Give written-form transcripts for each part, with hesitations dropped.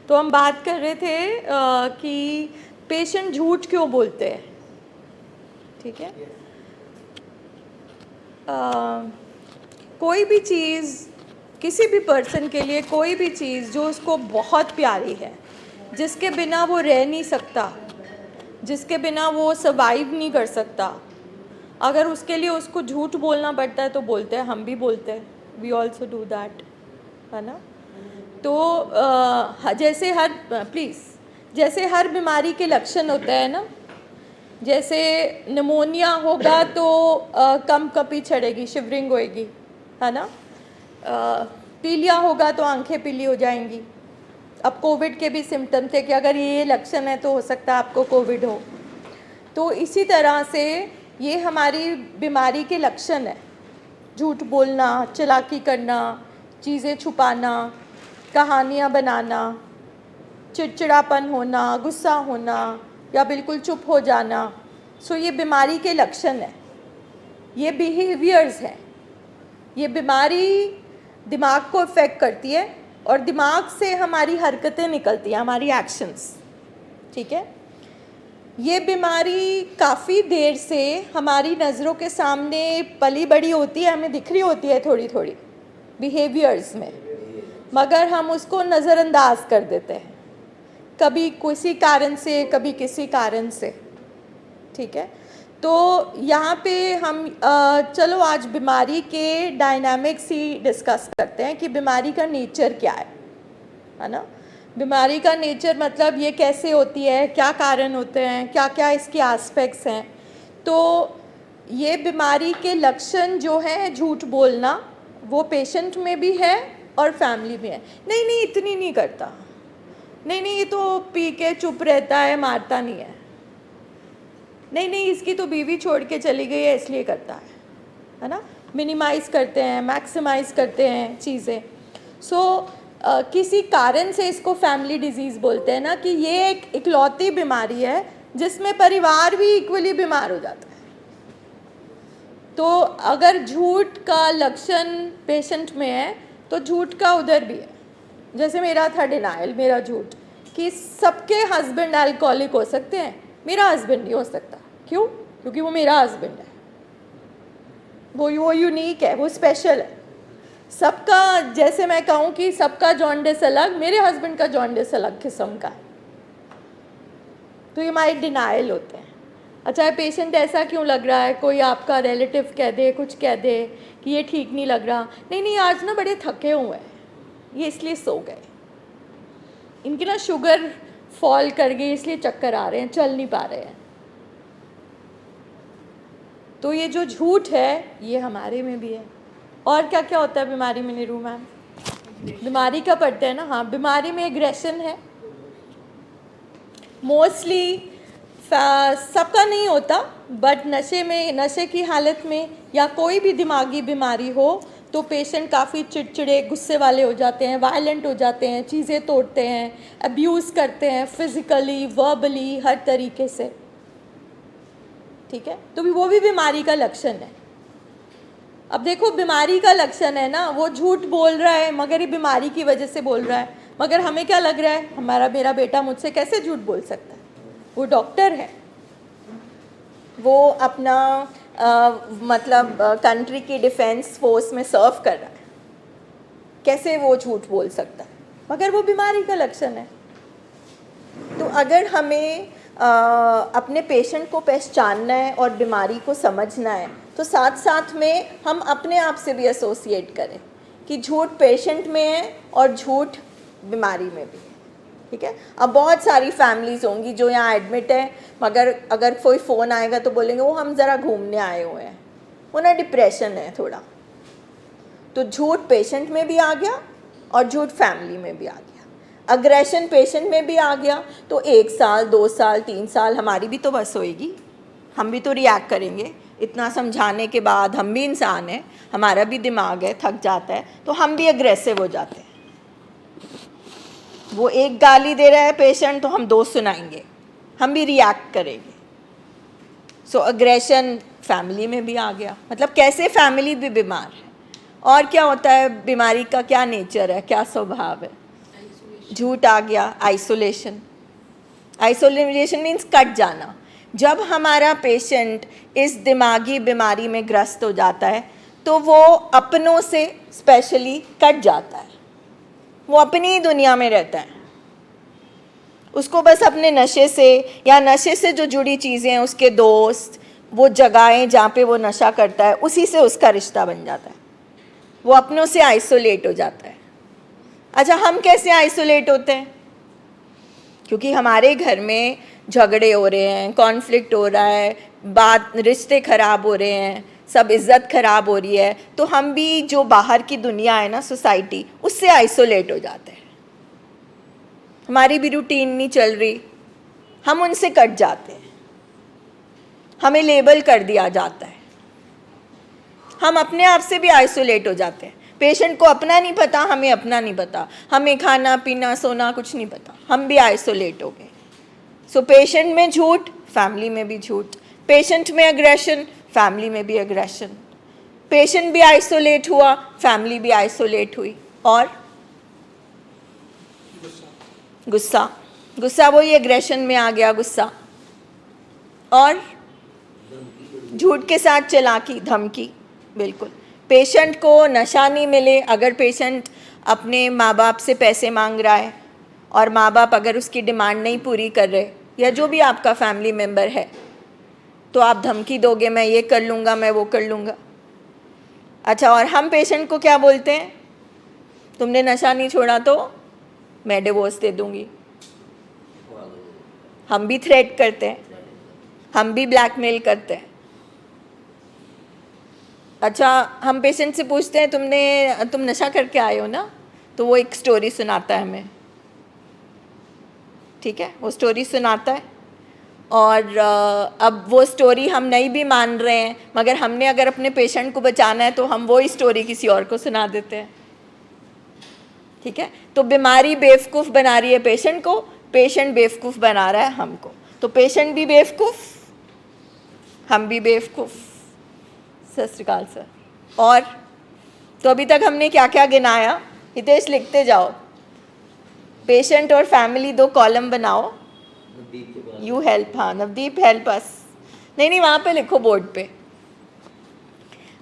तो हम बात कर रहे थे कि पेशेंट झूठ क्यों बोलते हैं, ठीक है। कोई भी चीज़, किसी भी पर्सन के लिए कोई भी चीज़ जो उसको बहुत प्यारी है, जिसके बिना वो रह नहीं सकता, जिसके बिना वो सर्वाइव नहीं कर सकता, अगर उसके लिए उसको झूठ बोलना पड़ता है तो बोलते हैं, हम भी बोलते हैं, वी ऑल्सो डू दैट, है ना। तो जैसे जैसे हर बीमारी के लक्षण होते हैं ना, जैसे निमोनिया होगा तो कम कपी चढ़ेगी, शिवरिंग होएगी, है ना। पीलिया होगा तो आंखें पीली हो जाएंगी। अब कोविड के भी सिम्टम थे कि अगर ये लक्षण है तो हो सकता है आपको कोविड हो। तो इसी तरह से ये हमारी बीमारी के लक्षण है। झूठ बोलना, चालाकी करना, चीज़ें छुपाना, कहानियाँ बनाना, चिड़चिड़ापन होना, गुस्सा होना या बिल्कुल चुप हो जाना। सो ये बीमारी के लक्षण है, ये बिहेवियर्स हैं। ये बीमारी दिमाग को इफ़ेक्ट करती है और दिमाग से हमारी हरकतें निकलती हैं, हमारी एक्शंस, ठीक है। ये बीमारी काफ़ी देर से हमारी नज़रों के सामने पली बड़ी होती है, हमें दिख रही होती है थोड़ी थोड़ी बिहेवियर्स में, मगर हम उसको नज़रअंदाज कर देते हैं, कभी किसी कारण से, कभी किसी कारण से, ठीक है। तो यहाँ पे हम चलो आज बीमारी के डायनामिक्स ही डिस्कस करते हैं कि बीमारी का नेचर क्या है ना। बीमारी का नेचर मतलब ये कैसे होती है, क्या कारण होते हैं, क्या क्या इसके एस्पेक्ट्स हैं। तो ये बीमारी के लक्षण जो हैं, झूठ बोलना, वो पेशेंट में भी है और फैमिली में है। नहीं नहीं इतनी नहीं करता, नहीं नहीं ये तो पी के चुप रहता है, मारता नहीं है, नहीं नहीं इसकी तो बीवी छोड़ के चली गई है इसलिए करता है ना। मिनिमाइज़ करते हैं, मैक्सिमाइज़ करते हैं चीज़ें। सो किसी कारण से इसको फैमिली डिजीज़ बोलते हैं ना, कि ये एक इकलौती बीमारी है जिसमें परिवार भी इक्वली बीमार हो जाता है। तो अगर झूठ का लक्षण पेशेंट में है तो झूठ का उधर भी है। जैसे मेरा था डिनाइल, मेरा झूठ कि सबके हस्बैंड अल्कोहलिक हो सकते हैं, मेरा हस्बैंड नहीं हो सकता। क्यों? क्योंकि वो मेरा हस्बैंड है, वो यूनिक है, वो स्पेशल है। सबका, जैसे मैं कहूँ कि सबका जॉन्डिस अलग, मेरे हस्बैंड का जॉन्डिस अलग किस्म का है। तो ये हमारे डिनाइल होते हैं। अच्छा, पेशेंट ऐसा क्यों लग रहा है, कोई आपका रिलेटिव कह दे, कुछ कह दे कि ये ठीक नहीं लग रहा, नहीं नहीं आज ना बड़े थके हुए हैं, ये इसलिए सो गए, इनकी ना शुगर फॉल कर गई इसलिए चक्कर आ रहे हैं, चल नहीं पा रहे हैं। तो ये जो झूठ है ये हमारे में भी है। और क्या क्या होता है बीमारी में नीरू मैम? बीमारी का पढ़ते हैं ना, हाँ। बीमारी में एग्रेशन है, मोस्टली सबका नहीं होता, बट नशे की हालत में या कोई भी दिमागी बीमारी हो तो पेशेंट काफ़ी चिड़चिड़े, गुस्से वाले हो जाते हैं, वायलेंट हो जाते हैं, चीज़ें तोड़ते हैं, अब्यूज़ करते हैं, फिज़िकली, वर्बली, हर तरीके से, ठीक है। तो वो भी बीमारी का लक्षण है। अब देखो, बीमारी का लक्षण है ना, वो झूठ बोल रहा है मगर ये बीमारी की वजह से बोल रहा है। मगर हमें क्या लग रहा है, मेरा बेटा मुझसे कैसे झूठ बोल सकता है, वो डॉक्टर है, वो अपना मतलब कंट्री की डिफेंस फोर्स में सर्व कर रहा है, कैसे वो झूठ बोल सकता है, मगर वो बीमारी का लक्षण है। तो अगर हमें अपने पेशेंट को पहचानना है और बीमारी को समझना है तो साथ साथ में हम अपने आप से भी एसोसिएट करें कि झूठ पेशेंट में है और झूठ बीमारी में भी है, ठीक है। अब बहुत सारी फैमिलीज़ होंगी जो यहाँ एडमिट है, मगर अगर कोई फ़ोन आएगा तो बोलेंगे वो हम ज़रा घूमने आए हुए हैं, वो ना डिप्रेशन है थोड़ा। तो झूठ पेशेंट में भी आ गया और झूठ फैमिली में भी आ गया, अग्रेशन पेशेंट में भी आ गया। तो 1 साल, 2 साल, 3 साल हमारी भी तो बस होएगी, हम भी तो रिएक्ट करेंगे। इतना समझाने के बाद हम भी इंसान हैं, हमारा भी दिमाग है, थक जाता है, तो हम भी अग्रेसिव हो जाते हैं। वो एक गाली दे रहा है पेशेंट तो हम 2 सुनाएंगे, हम भी रिएक्ट करेंगे। सो अग्रेशन फैमिली में भी आ गया, मतलब कैसे फैमिली भी बीमार है। और क्या होता है, बीमारी का क्या नेचर है, क्या स्वभाव है? झूठ आ गया, आइसोलेशन। आइसोलेशन मीन्स कट जाना। जब हमारा पेशेंट इस दिमागी बीमारी में ग्रस्त हो जाता है तो वो अपनों से स्पेशली कट जाता है, वो अपनी ही दुनिया में रहता है। उसको बस अपने नशे से या नशे से जो जुड़ी चीज़ें हैं, उसके दोस्त, वो जगहें जहाँ पे वो नशा करता है, उसी से उसका रिश्ता बन जाता है। वो अपनों से आइसोलेट हो जाता है। अच्छा, हम कैसे आइसोलेट होते हैं? क्योंकि हमारे घर में झगड़े हो रहे हैं, कॉन्फ्लिक्ट हो रहा है, रिश्ते खराब हो रहे हैं, सब इज्जत खराब हो रही है, तो हम भी जो बाहर की दुनिया है ना, सोसाइटी, उससे आइसोलेट हो जाते हैं। हमारी भी रूटीन नहीं चल रही, हम उनसे कट जाते हैं, हमें लेबल कर दिया जाता है, हम अपने आप से भी आइसोलेट हो जाते हैं। पेशेंट को अपना नहीं पता, हमें अपना नहीं पता, हमें खाना पीना सोना कुछ नहीं पता, हम भी आइसोलेट हो गए। सो पेशेंट में झूठ, फैमिली में भी झूठ। पेशेंट में एग्रेशन, फैमिली में भी एग्रेशन। पेशेंट भी आइसोलेट हुआ, फैमिली भी आइसोलेट हुई। और गुस्सा, गुस्सा वही एग्रेशन में आ गया, गुस्सा। और झूठ के साथ चालाकी, धमकी, बिल्कुल। पेशेंट को नशा नहीं मिले, अगर पेशेंट अपने माँ बाप से पैसे मांग रहा है और माँ बाप अगर उसकी डिमांड नहीं पूरी कर रहे, या जो भी आपका फैमिली मेम्बर है, तो आप धमकी दोगे, मैं ये कर लूँगा, मैं वो कर लूँगा। अच्छा, और हम पेशेंट को क्या बोलते हैं? तुमने नशा नहीं छोड़ा तो मैं डिवोर्स दे दूँगी। हम भी थ्रेट करते हैं, हम भी ब्लैकमेल करते हैं। अच्छा, हम पेशेंट से पूछते हैं तुम नशा करके आए हो ना, तो वो एक स्टोरी सुनाता है हमें, ठीक है, वो स्टोरी सुनाता है। और अब वो स्टोरी हम नहीं भी मान रहे हैं, मगर हमने अगर अपने पेशेंट को बचाना है तो हम वही स्टोरी किसी और को सुना देते हैं, ठीक है। तो बीमारी बेवकूफ़ बना रही है पेशेंट को, पेशेंट बेवकूफ़ बना रहा है हमको। तो पेशेंट भी बेवकूफ़, हम भी बेवकूफ़। सत श्री अकाल सर। और तो अभी तक हमने क्या क्या गिनाया? हितेश लिखते जाओ। पेशेंट और फैमिली 2 कॉलम बनाओ। यू हेल्प, हाँ नवदीप हेल्प अस। नहीं, वहाँ पे लिखो बोर्ड पे।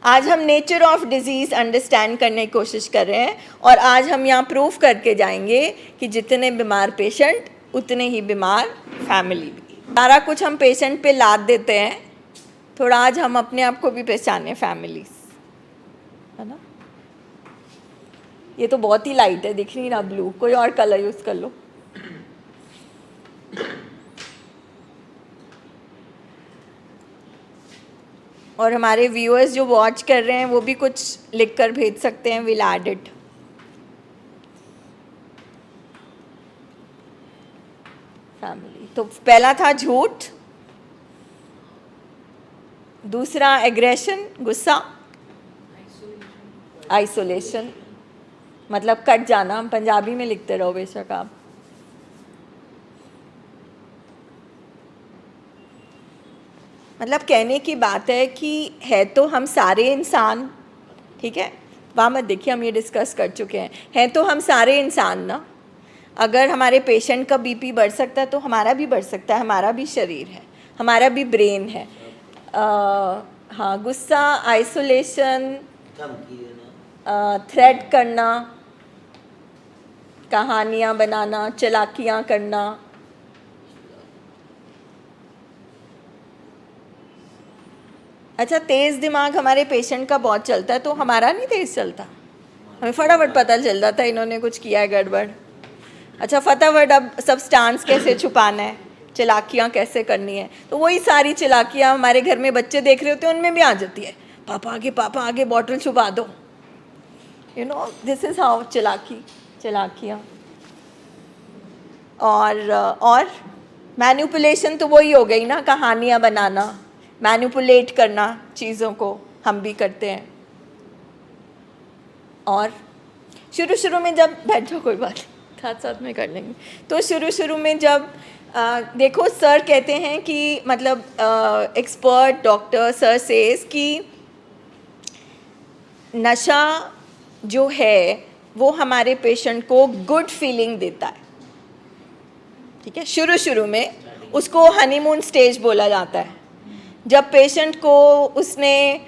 आज हम नेचर ऑफ डिजीज़ अंडरस्टैंड करने की कोशिश कर रहे हैं, और आज हम यहाँ प्रूफ करके जाएंगे कि जितने बीमार पेशेंट उतने ही बीमार फैमिली भी। सारा कुछ हम पेशेंट पे लाद देते हैं, थोड़ा आज हम अपने आप को भी पहचाने फैमिलीज, है ना। ये तो बहुत ही लाइट है, दिख रही ना ब्लू, कोई और कलर यूज़ कर लो। और हमारे व्यूअर्स जो वॉच कर रहे हैं वो भी कुछ लिख कर भेज सकते हैं, विल ऐड इट। फैमिली, तो पहला था झूठ, दूसरा एग्रेशन, गुस्सा, आइसोलेशन मतलब कट जाना। हम पंजाबी में लिखते रहो बेशक आप। मतलब कहने की बात है कि है तो हम सारे इंसान, ठीक है, वहाँ मत देखिए, हम ये डिस्कस कर चुके हैं तो हम सारे इंसान ना। अगर हमारे पेशेंट का बीपी बढ़ सकता है तो हमारा भी बढ़ सकता है, हमारा भी शरीर है, हमारा भी ब्रेन है। हाँ, गुस्सा, आइसोलेशन, थ्रेट करना, कहानियाँ बनाना, चालाकियाँ करना। अच्छा, तेज़ दिमाग हमारे पेशेंट का बहुत चलता है, तो हमारा नहीं तेज़ चलता, हमें फटाफट पता चल जाता है इन्होंने कुछ किया है गड़बड़। अच्छा, फटाफट अब सब्सटेंस कैसे छुपाना है, चालाकियाँ कैसे करनी है, तो वही सारी चालाकियाँ हमारे घर में बच्चे देख रहे होते हैं, उनमें भी आ जाती है। पापा आगे बॉटल छुपा दो, you know, this is how चालाकियाँ। और मैनिपुलेशन तो वही हो गई ना, कहानियाँ बनाना, मैनिपुलेट करना चीज़ों को, हम भी करते हैं। और शुरू में जब बैठ जाओ, कोई बात नहीं, साथ में कर लेंगे। तो शुरू में जब देखो, सर कहते हैं कि मतलब एक्सपर्ट डॉक्टर सर सेज कि नशा जो है वो हमारे पेशेंट को गुड फीलिंग देता है, ठीक है। शुरू में उसको हनीमून स्टेज बोला जाता है, जब पेशेंट को उसने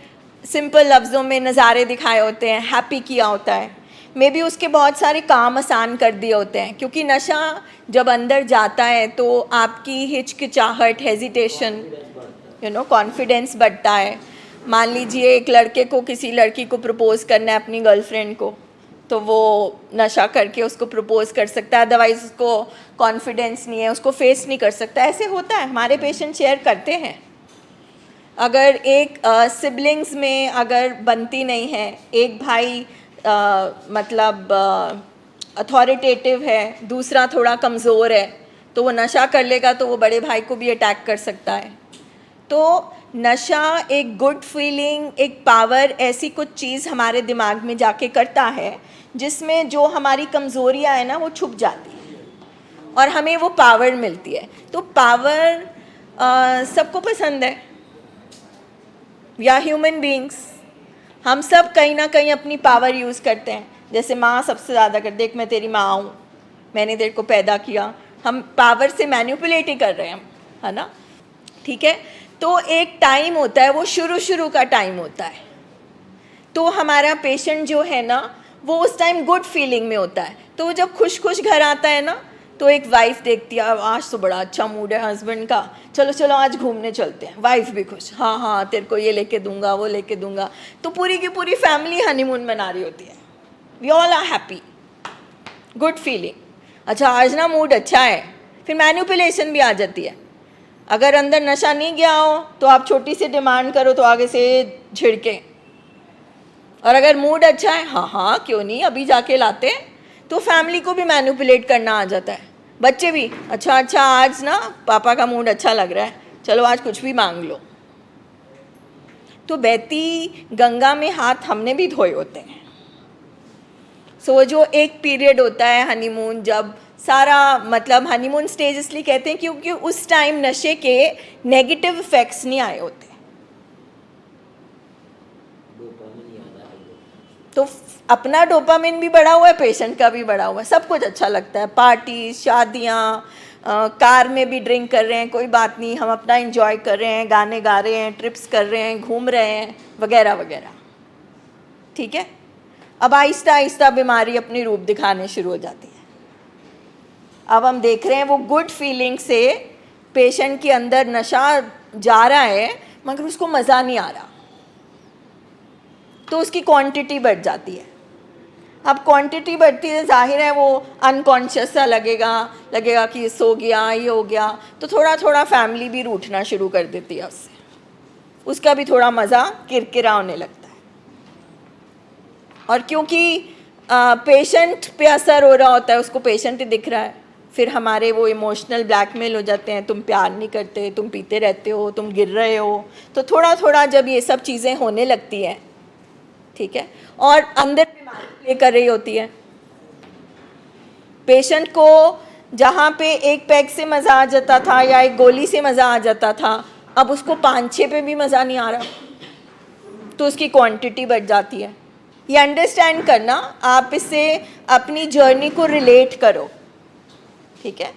सिंपल लफ्ज़ों में नज़ारे दिखाए होते हैं, हैप्पी किया होता है, मे बी उसके बहुत सारे काम आसान कर दिए होते हैं, क्योंकि नशा जब अंदर जाता है तो आपकी हिचकिचाहट, हेजिटेशन, कॉन्फिडेंस बढ़ता है। मान लीजिए एक लड़के को किसी लड़की को प्रपोज़ करना है अपनी गर्लफ्रेंड को, तो वो नशा करके उसको प्रपोज़ कर सकता है, अदरवाइज़ उसको कॉन्फिडेंस नहीं है, उसको फेस नहीं कर सकता। ऐसे होता है, हमारे पेशेंट शेयर करते हैं। अगर एक सिबलिंग्स में अगर बनती नहीं है, एक भाई मतलब अथॉरिटेटिव है, दूसरा थोड़ा कमज़ोर है, तो वो नशा कर लेगा तो वो बड़े भाई को भी अटैक कर सकता है। तो नशा एक गुड फीलिंग, एक पावर, ऐसी कुछ चीज़ हमारे दिमाग में जाके करता है जिसमें जो हमारी कमज़ोरियाँ हैं ना वो छुप जाती हैं और हमें वो पावर मिलती है। तो पावर सबको पसंद है, या ह्यूमन बीइंग्स, हम सब कहीं ना कहीं अपनी पावर यूज़ करते हैं। जैसे माँ सबसे ज़्यादा कर, देख मैं तेरी माँ हूँ, मैंने तेरे को पैदा किया, हम पावर से मैनिपुलेट ही कर रहे हैं, है ना, ठीक है। तो एक टाइम होता है, वो शुरू का टाइम होता है, तो हमारा पेशेंट जो है ना वो उस टाइम गुड फीलिंग में होता है। तो वो जब खुश घर आता है ना, तो एक वाइफ देखती है आज तो बड़ा अच्छा मूड है हस्बैंड का, चलो चलो आज घूमने चलते हैं, वाइफ भी खुश, हाँ हाँ तेरे को ये लेके दूंगा वो लेके दूंगा, तो पूरी की पूरी फैमिली हनीमून मना रही होती है, we all are happy, good feeling. अच्छा आज ना मूड अच्छा है, फिर मैनिपुलेशन भी आ जाती है। अगर अंदर नशा नहीं गया हो तो आप छोटी सी डिमांड करो तो आगे से झिड़के, और अगर मूड अच्छा है, हाँ हाँ क्यों नहीं अभी जाके लाते हैं, तो फैमिली को भी मैनिपुलेट करना आ जाता है। बच्चे भी अच्छा आज ना पापा का मूड अच्छा लग रहा है, चलो आज कुछ भी मांग लो। तो बहती गंगा में हाथ हमने भी धोए होते हैं। सो जो एक पीरियड होता है हनीमून, जब सारा मतलब हनीमून स्टेज इसलिए कहते हैं क्योंकि उस टाइम नशे के नेगेटिव इफेक्ट्स नहीं आए होते, तो अपना डोपामिन भी बढ़ा हुआ है, पेशेंट का भी बढ़ा हुआ है, सब कुछ अच्छा लगता है। पार्टी, शादियाँ, कार में भी ड्रिंक कर रहे हैं, कोई बात नहीं, हम अपना एंजॉय कर रहे हैं, गाने गा रहे हैं, ट्रिप्स कर रहे हैं, घूम रहे हैं वगैरह वगैरह, ठीक है। अब आहिस्ता आहिस्ता बीमारी अपनी रूप दिखाने शुरू हो जाती है। अब हम देख रहे हैं वो गुड फीलिंग से पेशेंट के अंदर नशा जा रहा है मगर उसको मज़ा नहीं आ रहा, तो उसकी क्वांटिटी बढ़ जाती है। अब क्वांटिटी बढ़ती है, जाहिर है वो अनकॉन्शियस सा लगेगा कि ये सो गया, ये हो गया, तो थोड़ा थोड़ा फैमिली भी रूठना शुरू कर देती है उससे, उसका भी थोड़ा मज़ा किरकिरा होने लगता है। और क्योंकि पेशेंट पे असर हो रहा होता है, उसको पेशेंट ही दिख रहा है, फिर हमारे वो इमोशनल ब्लैकमेल हो जाते हैं, तुम प्यार नहीं करते, तुम पीते रहते हो, तुम गिर रहे हो। तो थोड़ा थोड़ा जब ये सब चीज़ें होने लगती हैं, ठीक है, और अंदर बीमारी प्ले कर रही होती है, पेशेंट को जहाँ पे एक पैग से मज़ा आ जाता था या एक गोली से मज़ा आ जाता था, अब उसको 5-6 पे भी मज़ा नहीं आ रहा, तो उसकी क्वांटिटी बढ़ जाती है। ये अंडरस्टैंड करना, आप इससे अपनी जर्नी को रिलेट करो, ठीक है।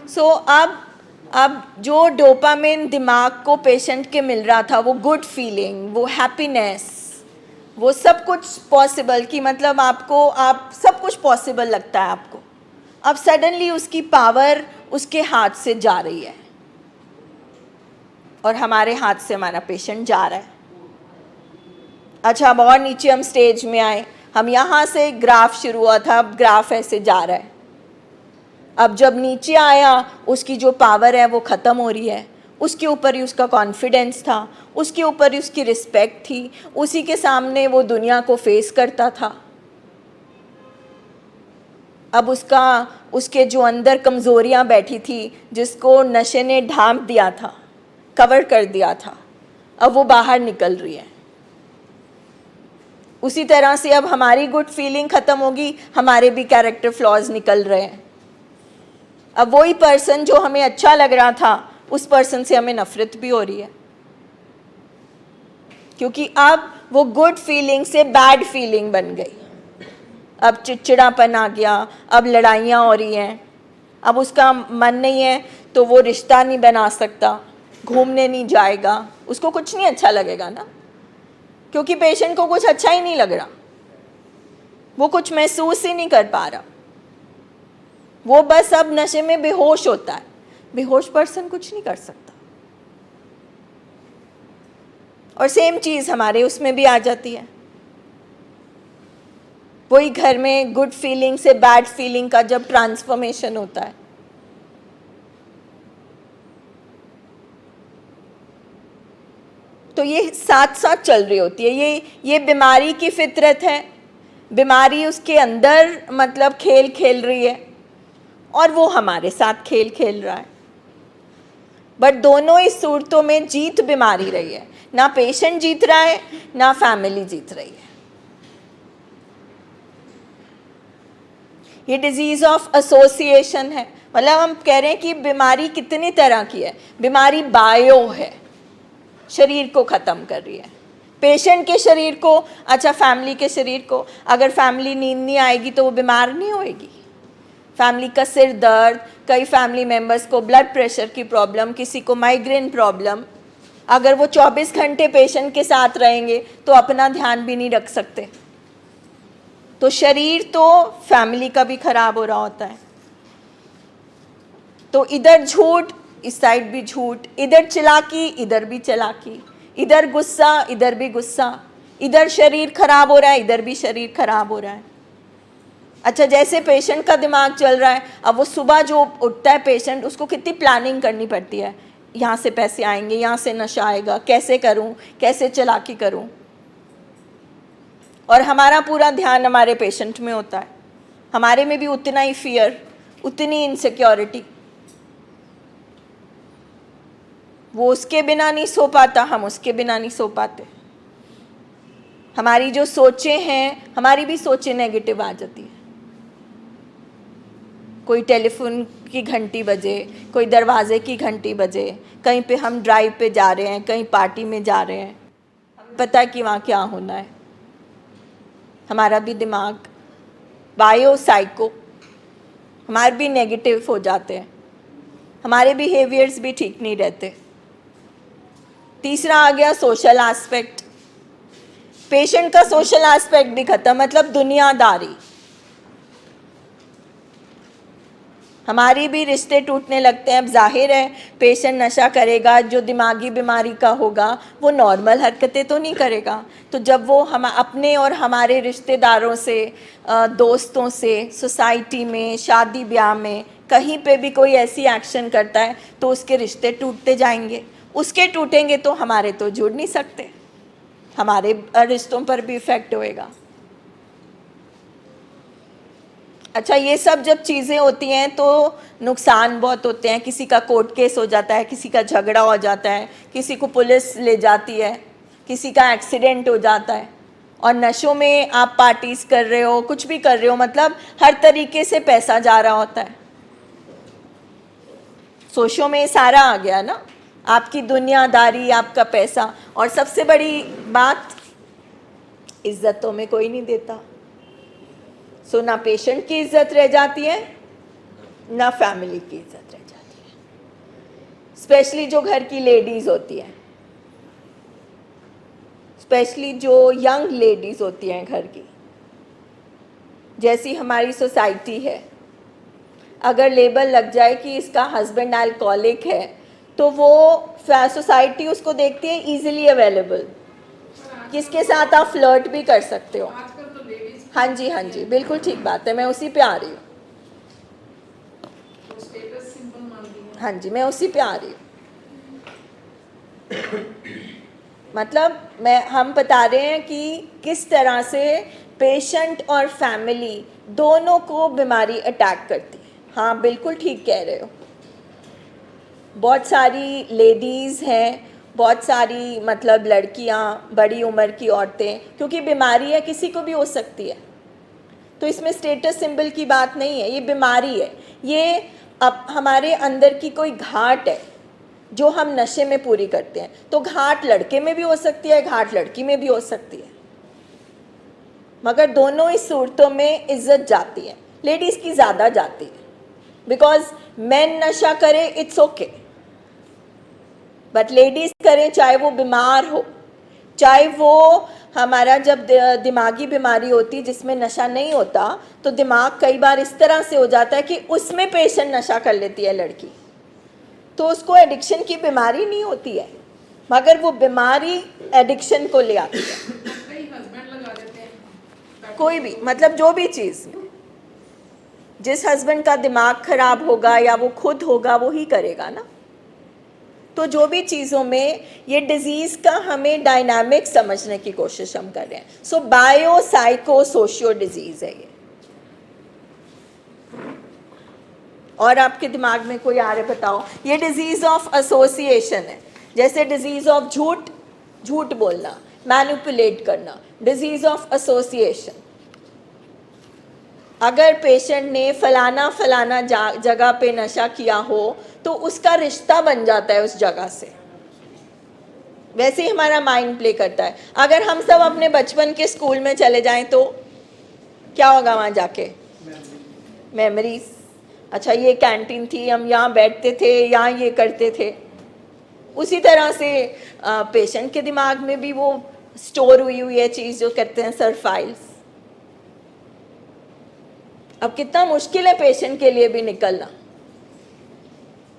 सो अब जो डोपामिन दिमाग को पेशेंट के मिल रहा था, वो गुड फीलिंग, वो हैप्पीनेस, वो सब कुछ पॉसिबल, कि मतलब आप सब कुछ पॉसिबल लगता है आपको, अब सडनली उसकी पावर उसके हाथ से जा रही है और हमारे हाथ से हमारा पेशेंट जा रहा है। अच्छा, अब और नीचे हम स्टेज में आए, हम यहाँ से ग्राफ शुरू हुआ था, अब ग्राफ ऐसे जा रहा है। अब जब नीचे आया, उसकी जो पावर है वो ख़त्म हो रही है, उसके ऊपर ही उसका कॉन्फिडेंस था, उसके ऊपर ही उसकी रिस्पेक्ट थी, उसी के सामने वो दुनिया को फेस करता था। अब उसके जो अंदर कमज़ोरियाँ बैठी थी, जिसको नशे ने ढांप दिया था, कवर कर दिया था, अब वो बाहर निकल रही है। उसी तरह से अब हमारी गुड फीलिंग ख़त्म होगी, हमारे भी कैरेक्टर फ्लॉज निकल रहे हैं। अब वही पर्सन जो हमें अच्छा लग रहा था, उस पर्सन से हमें नफरत भी हो रही है, क्योंकि अब वो गुड फीलिंग से बैड फीलिंग बन गई। अब चिड़चिड़ापन आ गया, अब लड़ाइयाँ हो रही हैं, अब उसका मन नहीं है तो वो रिश्ता नहीं बना सकता, घूमने नहीं जाएगा, उसको कुछ नहीं अच्छा लगेगा ना, क्योंकि पेशेंट को कुछ अच्छा ही नहीं लग रहा, वो कुछ महसूस ही नहीं कर पा रहा, वो बस अब नशे में बेहोश होता है। बेहोश पर्सन कुछ नहीं कर सकता। और सेम चीज़ हमारे उसमें भी आ जाती है, वही घर में गुड फीलिंग से बैड फीलिंग का जब ट्रांसफॉर्मेशन होता है, तो ये साथ साथ चल रही होती है। ये बीमारी की फितरत है, बीमारी उसके अंदर मतलब खेल खेल रही है और वो हमारे साथ खेल खेल रहा है। बट दोनों ही सूरतों में जीत बीमारी रही है, ना पेशेंट जीत रहा है ना फैमिली जीत रही है। ये डिजीज ऑफ एसोसिएशन है, मतलब हम कह रहे हैं कि बीमारी कितनी तरह की है। बीमारी बायो है, शरीर को ख़त्म कर रही है, पेशेंट के शरीर को, अच्छा फैमिली के शरीर को। अगर फैमिली नींद नहीं आएगी तो वो बीमार नहीं होएगी। फैमिली का सिर दर्द, कई फैमिली मेम्बर्स को ब्लड प्रेशर की प्रॉब्लम, किसी को माइग्रेन प्रॉब्लम, अगर वो 24 घंटे पेशेंट के साथ रहेंगे तो अपना ध्यान भी नहीं रख सकते। तो शरीर तो फैमिली का भी खराब हो रहा होता है। तो इधर झूठ, इस साइड भी झूठ, इधर चालाकी, इधर भी चालाकी, इधर गुस्सा, इधर भी गुस्सा, इधर शरीर खराब हो रहा है, इधर भी शरीर खराब हो रहा है। अच्छा, जैसे पेशेंट का दिमाग चल रहा है, अब वो सुबह जो उठता है पेशेंट, उसको कितनी प्लानिंग करनी पड़ती है, यहाँ से पैसे आएंगे, यहाँ से नशा आएगा, कैसे करूँ, कैसे चालाकी करूँ। और हमारा पूरा ध्यान हमारे पेशेंट में होता है, हमारे में भी उतना ही फियर, उतनी इनसिक्योरिटी। वो उसके बिना नहीं सो पाता, हम उसके बिना नहीं सो पाते। हमारी जो सोचें हैं, हमारी भी सोचें नेगेटिव आ जाती है। कोई टेलीफोन की घंटी बजे, कोई दरवाजे की घंटी बजे, कहीं पे हम ड्राइव पे जा रहे हैं, कहीं पार्टी में जा रहे हैं, पता है कि वहाँ क्या होना है। हमारा भी दिमाग बायो साइको, हमारे भी नेगेटिव हो जाते हैं, हमारे बिहेवियर्स भी ठीक नहीं रहते। तीसरा आ गया सोशल एस्पेक्ट। पेशेंट का सोशल एस्पेक्ट भी खत्म, मतलब दुनियादारी। हमारी भी रिश्ते टूटने लगते हैं। अब जाहिर है पेशेंट नशा करेगा, जो दिमागी बीमारी का होगा वो नॉर्मल हरकतें तो नहीं करेगा। तो जब वो हम अपने और हमारे रिश्तेदारों से, दोस्तों से, सोसाइटी में, शादी ब्याह में, कहीं पे भी कोई ऐसी एक्शन करता है तो उसके रिश्ते टूटते जाएंगे। उसके टूटेंगे तो हमारे तो जुड़ नहीं सकते, हमारे रिश्तों पर भी इफ़ेक्ट होएगा। अच्छा, ये सब जब चीज़ें होती हैं तो नुकसान बहुत होते हैं। किसी का कोर्ट केस हो जाता है, किसी का झगड़ा हो जाता है, किसी को पुलिस ले जाती है, किसी का एक्सीडेंट हो जाता है। और नशों में आप पार्टीज कर रहे हो, कुछ भी कर रहे हो, मतलब हर तरीके से पैसा जा रहा होता है। सोशों में सारा आ गया ना, आपकी दुनियादारी, आपका पैसा। और सबसे बड़ी बात, इज्जत तो में कोई नहीं देता। सो ना पेशेंट की इज्जत रह जाती है, ना फैमिली की इज्जत रह जाती है। स्पेशली जो घर की लेडीज़ होती हैं, स्पेशली जो यंग लेडीज़ होती हैं घर की, जैसी हमारी सोसाइटी है, अगर लेबल लग जाए कि इसका हस्बैंड अल्कोहलिक है तो वो सोसाइटी उसको देखती है इजीली अवेलेबल, किसके साथ आप फ्लर्ट भी कर सकते हो। हाँ जी, हाँ जी, बिल्कुल ठीक बात है, मैं उसी पे आ रही हूँ। हाँ जी, मैं उसी पे आ रही हूँ। मतलब हम बता रहे हैं कि किस तरह से पेशेंट और फैमिली दोनों को बीमारी अटैक करती है। हाँ, बिल्कुल ठीक कह रहे हो। बहुत सारी लेडीज़ हैं, बहुत सारी मतलब लड़कियाँ, बड़ी उम्र की औरतें, क्योंकि बीमारी है, किसी को भी हो सकती है। तो इसमें स्टेटस सिंबल की बात नहीं है, ये बीमारी है। ये अब हमारे अंदर की कोई घाट है जो हम नशे में पूरी करते हैं। तो घाट लड़के में भी हो सकती है, घाट लड़की में भी हो सकती है। मगर दोनों ही सूरतों में इज्जत जाती है, लेडीज़ की ज़्यादा जाती है, बिकॉज मेन नशा करे इट्स ओके, बट लेडीज़ करें चाहे वो बीमार हो, चाहे वो हमारा जब दिमागी बीमारी होती जिसमें नशा नहीं होता तो दिमाग कई बार इस तरह से हो जाता है कि उसमें पेशेंट नशा कर लेती है लड़की, तो उसको एडिक्शन की बीमारी नहीं होती है, मगर वो बीमारी एडिक्शन को ले आती है। कोई भी मतलब जो भी चीज़ में जिस हस्बैंड का दिमाग खराब होगा या वो खुद होगा वो ही करेगा ना। तो जो भी चीज़ों में ये डिजीज़ का हमें डायनामिक समझने की कोशिश हम कर रहे हैं। सो बायो साइको सोशियो डिजीज़ है ये। और आपके दिमाग में कोई आ रहे बताओ, ये डिजीज़ ऑफ एसोसिएशन है, जैसे डिजीज़ ऑफ झूठ बोलना, मैनिपुलेट करना, डिजीज़ ऑफ एसोसिएशन। अगर पेशेंट ने फलाना जगह पे नशा किया हो तो उसका रिश्ता बन जाता है उस जगह से। वैसे ही हमारा माइंड प्ले करता है। अगर हम सब अपने बचपन के स्कूल में चले जाएं तो क्या होगा वहाँ जाके? मेमोरीज। अच्छा ये कैंटीन थी, हम यहाँ बैठते थे, यहाँ ये करते थे। उसी तरह से पेशेंट के दिमाग में भी वो स्टोर हुई है चीज़ जो कहते हैं सर फाइल्स। अब कितना मुश्किल है पेशेंट के लिए भी निकलना।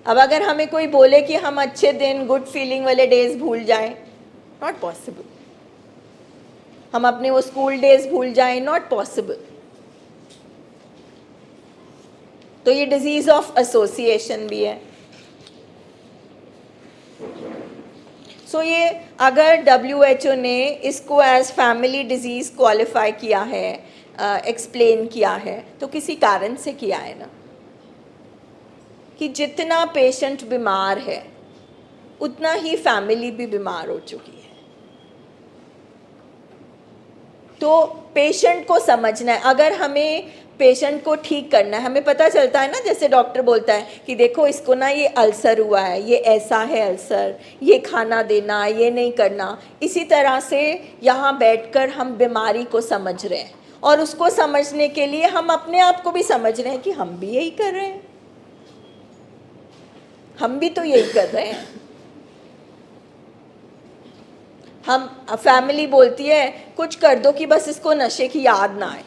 अब अगर हमें कोई बोले कि हम अच्छे दिन गुड फीलिंग वाले डेज भूल जाएं, नॉट पॉसिबल। हम अपने वो स्कूल डेज भूल जाएं, नॉट पॉसिबल। तो ये डिजीज ऑफ एसोसिएशन भी है। सो ये अगर WHO ने इसको एज फैमिली डिजीज क्वालिफाई किया है, एक्सप्लेन किया है, तो किसी कारण से किया है ना, कि जितना पेशेंट बीमार है उतना ही फैमिली भी बीमार हो चुकी है। तो पेशेंट को समझना है। अगर हमें पेशेंट को ठीक करना है, हमें पता चलता है ना, जैसे डॉक्टर बोलता है कि देखो इसको ना ये अल्सर हुआ है, ये ऐसा है अल्सर, ये खाना देना, ये नहीं करना। इसी तरह से यहाँ बैठकर हम बीमारी को समझ रहे हैं, और उसको समझने के लिए हम अपने आप को भी समझ रहे हैं कि हम भी यही कर रहे हैं, हम भी तो यही कर रहे हैं। हम फैमिली बोलती है कुछ कर दो कि बस इसको नशे की याद ना आए,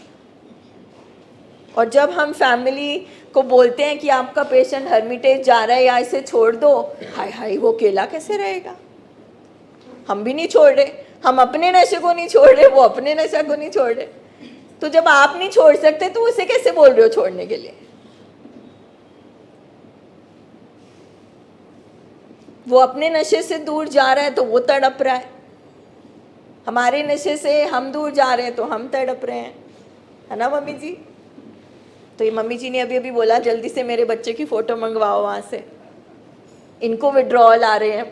और जब हम फैमिली को बोलते हैं कि आपका पेशेंट हर्मिटेज जा रहा है या इसे छोड़ दो, हाय हाय वो अकेला कैसे रहेगा। हम भी नहीं छोड़ रहे, हम अपने नशे को नहीं छोड़ रहे, वो अपने नशे को नहीं छोड़ रहे। तो जब आप नहीं छोड़ सकते तो उसे कैसे बोल रहे हो छोड़ने के लिए? वो अपने नशे से दूर जा रहा है तो वो तड़प रहा है, हमारे नशे से हम दूर जा रहे हैं तो हम तड़प रहे हैं, है ना मम्मी जी? तो ये मम्मी जी ने अभी अभी बोला जल्दी से मेरे बच्चे की फ़ोटो मंगवाओ वहाँ से, इनको विड्रॉल आ रहे हैं।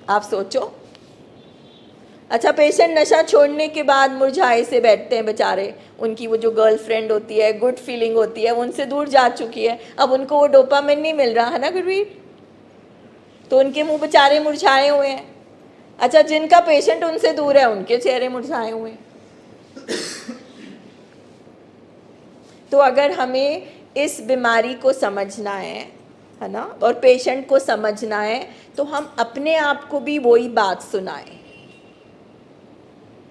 आप सोचो। अच्छा पेशेंट नशा छोड़ने के बाद मुरझाए से बैठते हैं बेचारे, उनकी वो जो गर्लफ्रेंड होती है, गुड फीलिंग होती है, उनसे दूर जा चुकी है, अब उनको वो डोपामिन नहीं मिल रहा है ना गुरवीर, तो उनके मुंह बेचारे मुरझाए हुए हैं। अच्छा जिनका पेशेंट उनसे दूर है उनके चेहरे मुरझाए हुए हैं। तो अगर हमें इस बीमारी को समझना है ना, और पेशेंट को समझना है, तो हम अपने आप को भी वही बात सुनाएं।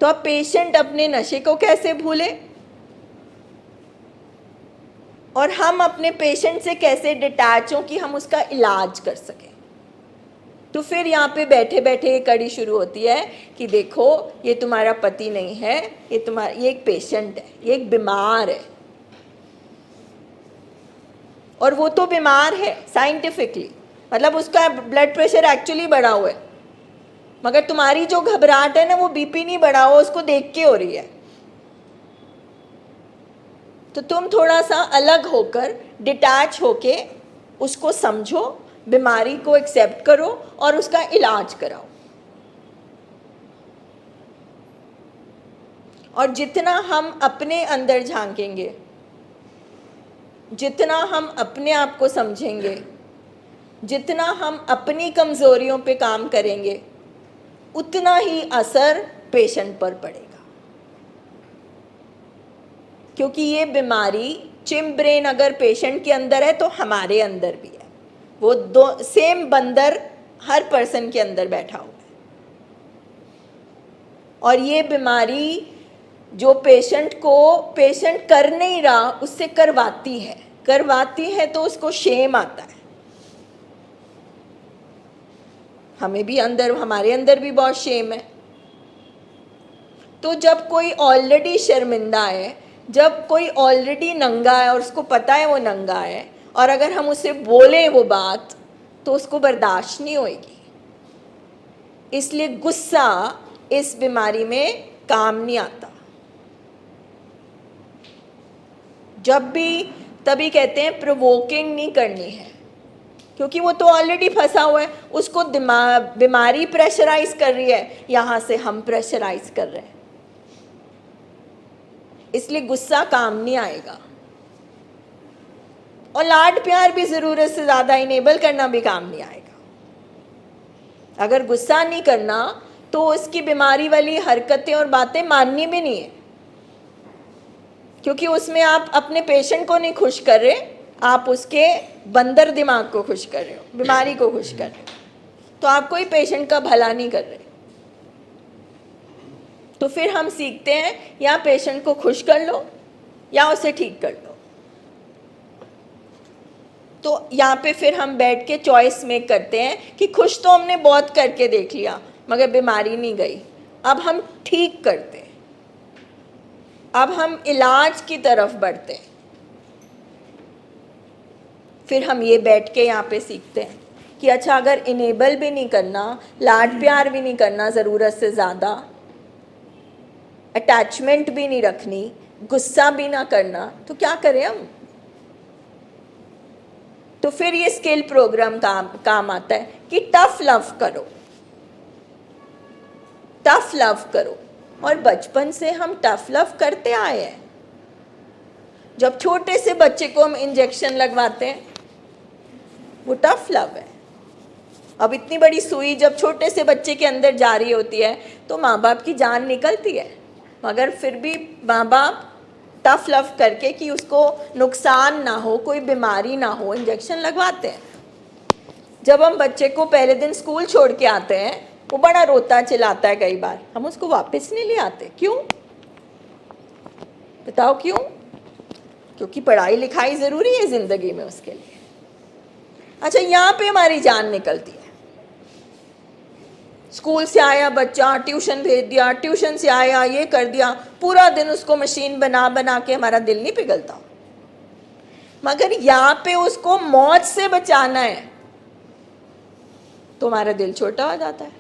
तो अब पेशेंट अपने नशे को कैसे भूले, और हम अपने पेशेंट से कैसे डिटैच हो कि हम उसका इलाज कर सकें। तो फिर यहाँ पे बैठे बैठे ये कड़ी शुरू होती है कि देखो ये तुम्हारा पति नहीं है, ये एक पेशेंट है, ये एक बीमार है, और वो तो बीमार है साइंटिफिकली, मतलब उसका ब्लड प्रेशर एक्चुअली बढ़ा हुआ है, मगर तुम्हारी जो घबराहट है ना वो बीपी नहीं बढ़ा हुआ, उसको देख के हो रही है। तो तुम थोड़ा सा अलग होकर, डिटैच होके उसको समझो, बीमारी को एक्सेप्ट करो और उसका इलाज कराओ। और जितना हम अपने अंदर झांकेंगे, जितना हम अपने आप को समझेंगे, जितना हम अपनी कमज़ोरियों पे काम करेंगे, उतना ही असर पेशेंट पर पड़ेगा, क्योंकि ये बीमारी चिम्ब्रेन अगर पेशेंट के अंदर है तो हमारे अंदर भी है। वो दो सेम बंदर हर पर्सन के अंदर बैठा हुआ है, और ये बीमारी जो पेशेंट कर नहीं रहा उससे करवाती है तो उसको शेम आता है। हमारे अंदर भी बहुत शेम है। तो जब कोई ऑलरेडी शर्मिंदा है, जब कोई ऑलरेडी नंगा है और उसको पता है वो नंगा है, और अगर हम उसे बोले वो बात तो उसको बर्दाश्त नहीं होगी। इसलिए गुस्सा इस बीमारी में काम नहीं आता। जब भी तभी कहते हैं प्रोवोकिंग नहीं करनी है, क्योंकि वो तो ऑलरेडी फंसा हुआ है, उसको बीमारी प्रेशराइज कर रही है, यहाँ से हम प्रेशराइज कर रहे हैं, इसलिए गुस्सा काम नहीं आएगा। और लाड प्यार भी ज़रूरत से ज़्यादा इनेबल करना भी काम नहीं आएगा। अगर गुस्सा नहीं करना तो उसकी बीमारी वाली हरकतें और बातें माननी भी नहीं है, क्योंकि उसमें आप अपने पेशेंट को नहीं खुश कर रहे, आप उसके बंदर दिमाग को खुश कर रहे हो, बीमारी को खुश कर रहे हो, तो आप कोई पेशेंट का भला नहीं कर रहे। तो फिर हम सीखते हैं या पेशेंट को खुश कर लो या उसे ठीक कर लो। तो यहाँ पे फिर हम बैठ के चॉइस मेक करते हैं कि खुश तो हमने बहुत करके देख लिया मगर बीमारी नहीं गई, अब हम ठीक करते हैं, अब हम इलाज की तरफ बढ़ते हैं। फिर हम ये बैठ के यहाँ पे सीखते हैं कि अच्छा, अगर इनेबल भी नहीं करना, लाड प्यार भी नहीं करना ज़रूरत से ज़्यादा, अटैचमेंट भी नहीं रखनी, गुस्सा भी ना करना, तो क्या करें हम? तो फिर ये स्किल प्रोग्राम काम आता है कि टफ लव करो, टफ लव करो। और बचपन से हम टफ लव करते आए हैं। जब छोटे से बच्चे को हम इंजेक्शन लगवाते हैं वो टफ लव है। अब इतनी बड़ी सुई जब छोटे से बच्चे के अंदर जा रही होती है तो माँ बाप की जान निकलती है, मगर फिर भी माँ बाप टफ लव करके कि उसको नुकसान ना हो, कोई बीमारी ना हो, इंजेक्शन लगवाते हैं। जब हम बच्चे को पहले दिन स्कूल छोड़ के आते हैं वो बड़ा रोता चिल्लाता है, कई बार हम उसको वापस नहीं ले आते। क्यों? बताओ क्यों? क्योंकि पढ़ाई लिखाई ज़रूरी है ज़िंदगी में उसके लिए। अच्छा, यहाँ पे हमारी जान निकलती है। स्कूल से आया बच्चा, ट्यूशन भेज दिया, ट्यूशन से आया ये कर दिया, पूरा दिन उसको मशीन बना बना के हमारा दिल नहीं पिघलता। मगर यहाँ पे उसको मौत से बचाना है तो हमारा दिल छोटा हो जाता है।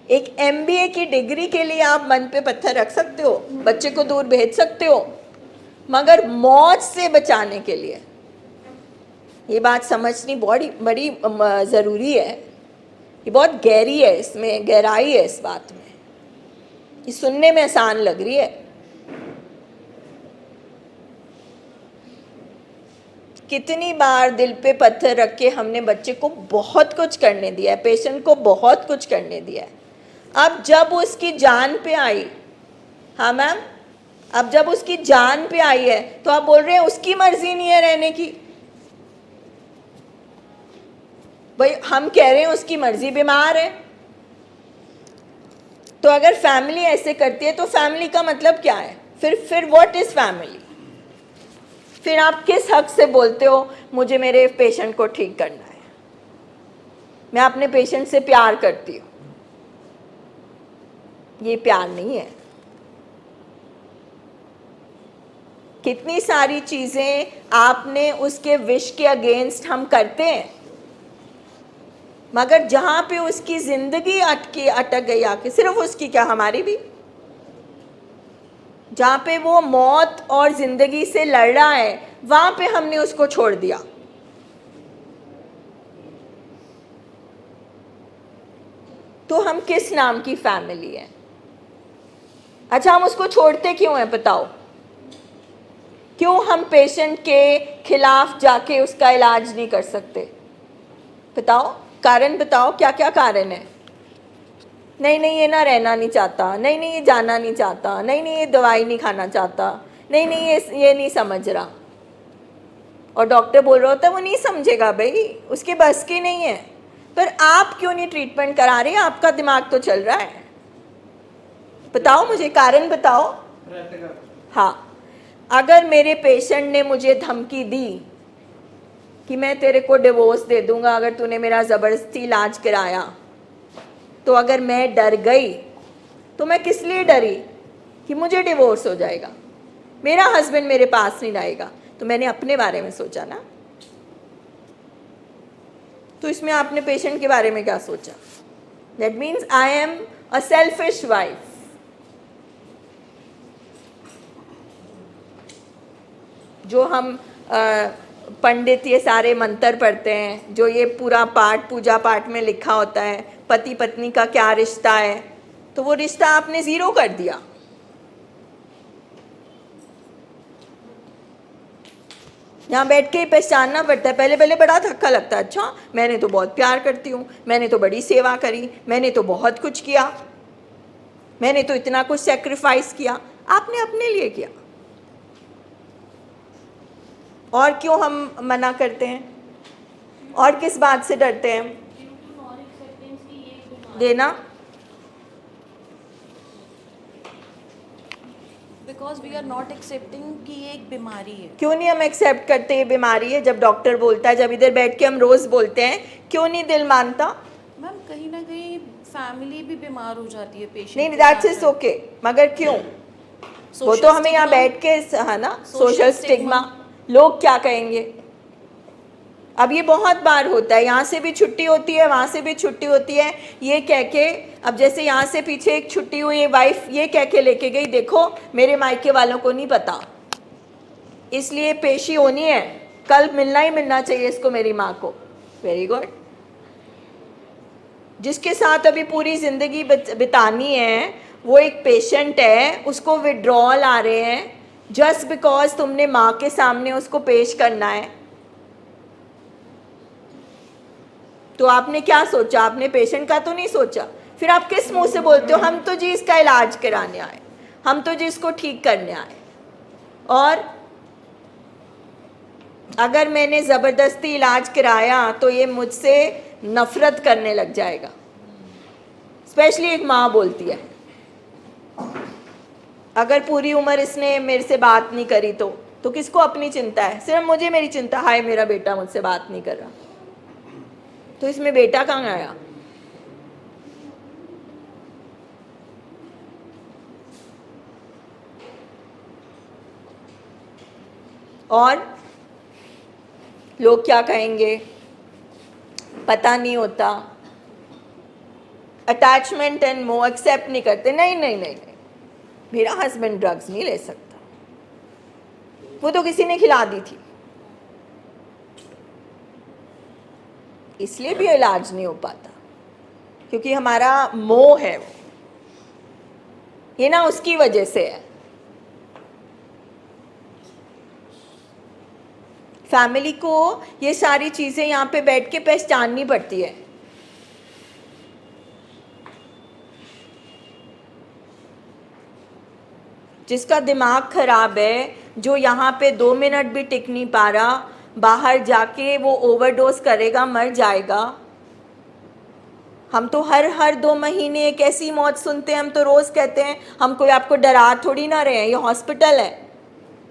एक MBA की डिग्री के लिए आप मन पे पत्थर रख सकते हो, बच्चे को दूर भेज सकते हो, मगर मौत से बचाने के लिए ये बात समझनी बड़ी ज़रूरी है। ये बहुत गहरी है, इसमें गहराई है इस बात में। ये सुनने में आसान लग रही है, कितनी बार दिल पे पत्थर रख के हमने बच्चे को बहुत कुछ करने दिया है, पेशेंट को बहुत कुछ करने दिया है। अब जब उसकी जान पे आई, हाँ मैम, अब जब उसकी जान पे आई है तो आप बोल रहे हैं उसकी मर्जी नहीं है रहने की। भाई हम कह रहे हैं उसकी मर्जी, बीमार है। तो अगर फैमिली ऐसे करती है तो फैमिली का मतलब क्या है? फिर व्हाट इज फैमिली? फिर आप किस हक से बोलते हो मुझे मेरे पेशेंट को ठीक करना है? मैं अपने पेशेंट से प्यार करती हूँ, ये प्यार नहीं है। कितनी सारी चीजें आपने उसके विश के अगेंस्ट हम करते हैं, मगर जहां पे उसकी जिंदगी अटक गई आके, सिर्फ उसकी क्या, हमारी भी, जहां पे वो मौत और जिंदगी से लड़ रहा है वहां पे हमने उसको छोड़ दिया। तो हम किस नाम की फैमिली है? अच्छा, हम उसको छोड़ते क्यों हैं बताओ? क्यों हम पेशेंट के खिलाफ जाके उसका इलाज नहीं कर सकते? बताओ, कारण बताओ, क्या क्या कारण है? नहीं नहीं ये ना रहना नहीं चाहता, नहीं नहीं ये जाना नहीं चाहता, नहीं नहीं ये दवाई नहीं खाना चाहता, नहीं नहीं ये नहीं समझ रहा, और डॉक्टर बोल रहा होता है वो नहीं समझेगा भाई, उसके बस की नहीं है। पर आप क्यों नहीं ट्रीटमेंट करा रहे? आपका दिमाग तो चल रहा है। बताओ मुझे, कारण बताओ। हाँ, अगर मेरे पेशेंट ने मुझे धमकी दी कि मैं तेरे को डिवोर्स दे दूंगा अगर तूने मेरा ज़बरदस्ती इलाज कराया, तो अगर मैं डर गई तो मैं किस लिए डरी? कि मुझे डिवोर्स हो जाएगा, मेरा हस्बैंड मेरे पास नहीं आएगा, तो मैंने अपने बारे में सोचा ना। तो इसमें आपने पेशेंट के बारे में क्या सोचा? That means I am a selfish wife. जो हम पंडित ये सारे मंत्र पढ़ते हैं, जो ये पूरा पाठ पूजा पाठ में लिखा होता है, पति पत्नी का क्या रिश्ता है, तो वो रिश्ता आपने ज़ीरो कर दिया। यहाँ बैठ के ही पहचानना पड़ता है। पहले पहले बड़ा धक्का लगता है, अच्छा मैंने तो बहुत प्यार करती हूँ, मैंने तो बड़ी सेवा करी, मैंने तो बहुत कुछ किया, मैंने तो इतना कुछ सेक्रीफाइस किया। आपने अपने लिए किया। और क्यों हम मना करते हैं? और किस बात से डरते हैं? देना। Because we are not accepting कि ये एक बीमारी है। क्यों नहीं हम एक्सेप्ट करते ये बीमारी है? जब डॉक्टर बोलता है, जब इधर बैठ के हम रोज़ बोलते हैं, क्यों नहीं दिल मानता? मैम कहीं ना कहीं फैमिली भी बीमार हो जाती है पेशेंट। नहीं, दैट्स इज ओके, मगर क्यों? वो तो हमें यहाँ बैठ के है ना, सोशल स्टिग्मा, लोग क्या कहेंगे। अब ये बहुत बार होता है, यहाँ से भी छुट्टी होती है, वहाँ से भी छुट्टी होती है, ये कह के, अब जैसे यहाँ से पीछे एक छुट्टी हुई वाइफ ये कह के लेके गई, देखो मेरे मायके वालों को नहीं पता, इसलिए पेशी होनी है, कल मिलना ही मिलना चाहिए इसको, मेरी माँ को। Very good. जिसके साथ अभी पूरी ज़िंदगी बितानी है, वो एक पेशेंट है, उसको विड्रॉल आ रहे हैं जस्ट बिकॉज तुमने माँ के सामने उसको पेश करना है। तो आपने क्या सोचा? आपने पेशेंट का तो नहीं सोचा। फिर आप किस मुंह से बोलते हो हम तो जी इसका इलाज कराने आए, हम तो जी इसको ठीक करने आए। और अगर मैंने ज़बरदस्ती इलाज कराया तो ये मुझसे नफ़रत करने लग जाएगा। स्पेशली एक माँ बोलती है, अगर पूरी उम्र इसने मेरे से बात नहीं करी तो किसको अपनी चिंता है? सिर्फ मुझे मेरी चिंता, हाय मेरा बेटा मुझसे बात नहीं कर रहा। तो इसमें बेटा कहाँ आया? और लोग क्या कहेंगे पता नहीं होता, अटैचमेंट एंड मोह एक्सेप्ट नहीं करते। नहीं नहीं नहीं नहीं, मेरा हस्बैंड ड्रग्स नहीं ले सकता, वो तो किसी ने खिला दी थी, इसलिए भी इलाज नहीं हो पाता, क्योंकि हमारा मोह है वो, ये ना उसकी वजह से है। फैमिली को ये सारी चीज़ें यहाँ पे बैठ के पहचाननी पड़ती है। जिसका दिमाग खराब है, जो यहाँ पे 2 मिनट भी टिक नहीं पा रहा, बाहर जाके वो ओवरडोज करेगा, मर जाएगा। हम तो हर 2 महीने एक ऐसी मौत सुनते हैं, हम तो रोज़ कहते हैं, हम कोई आपको डरा थोड़ी ना रहे हैं, ये हॉस्पिटल है,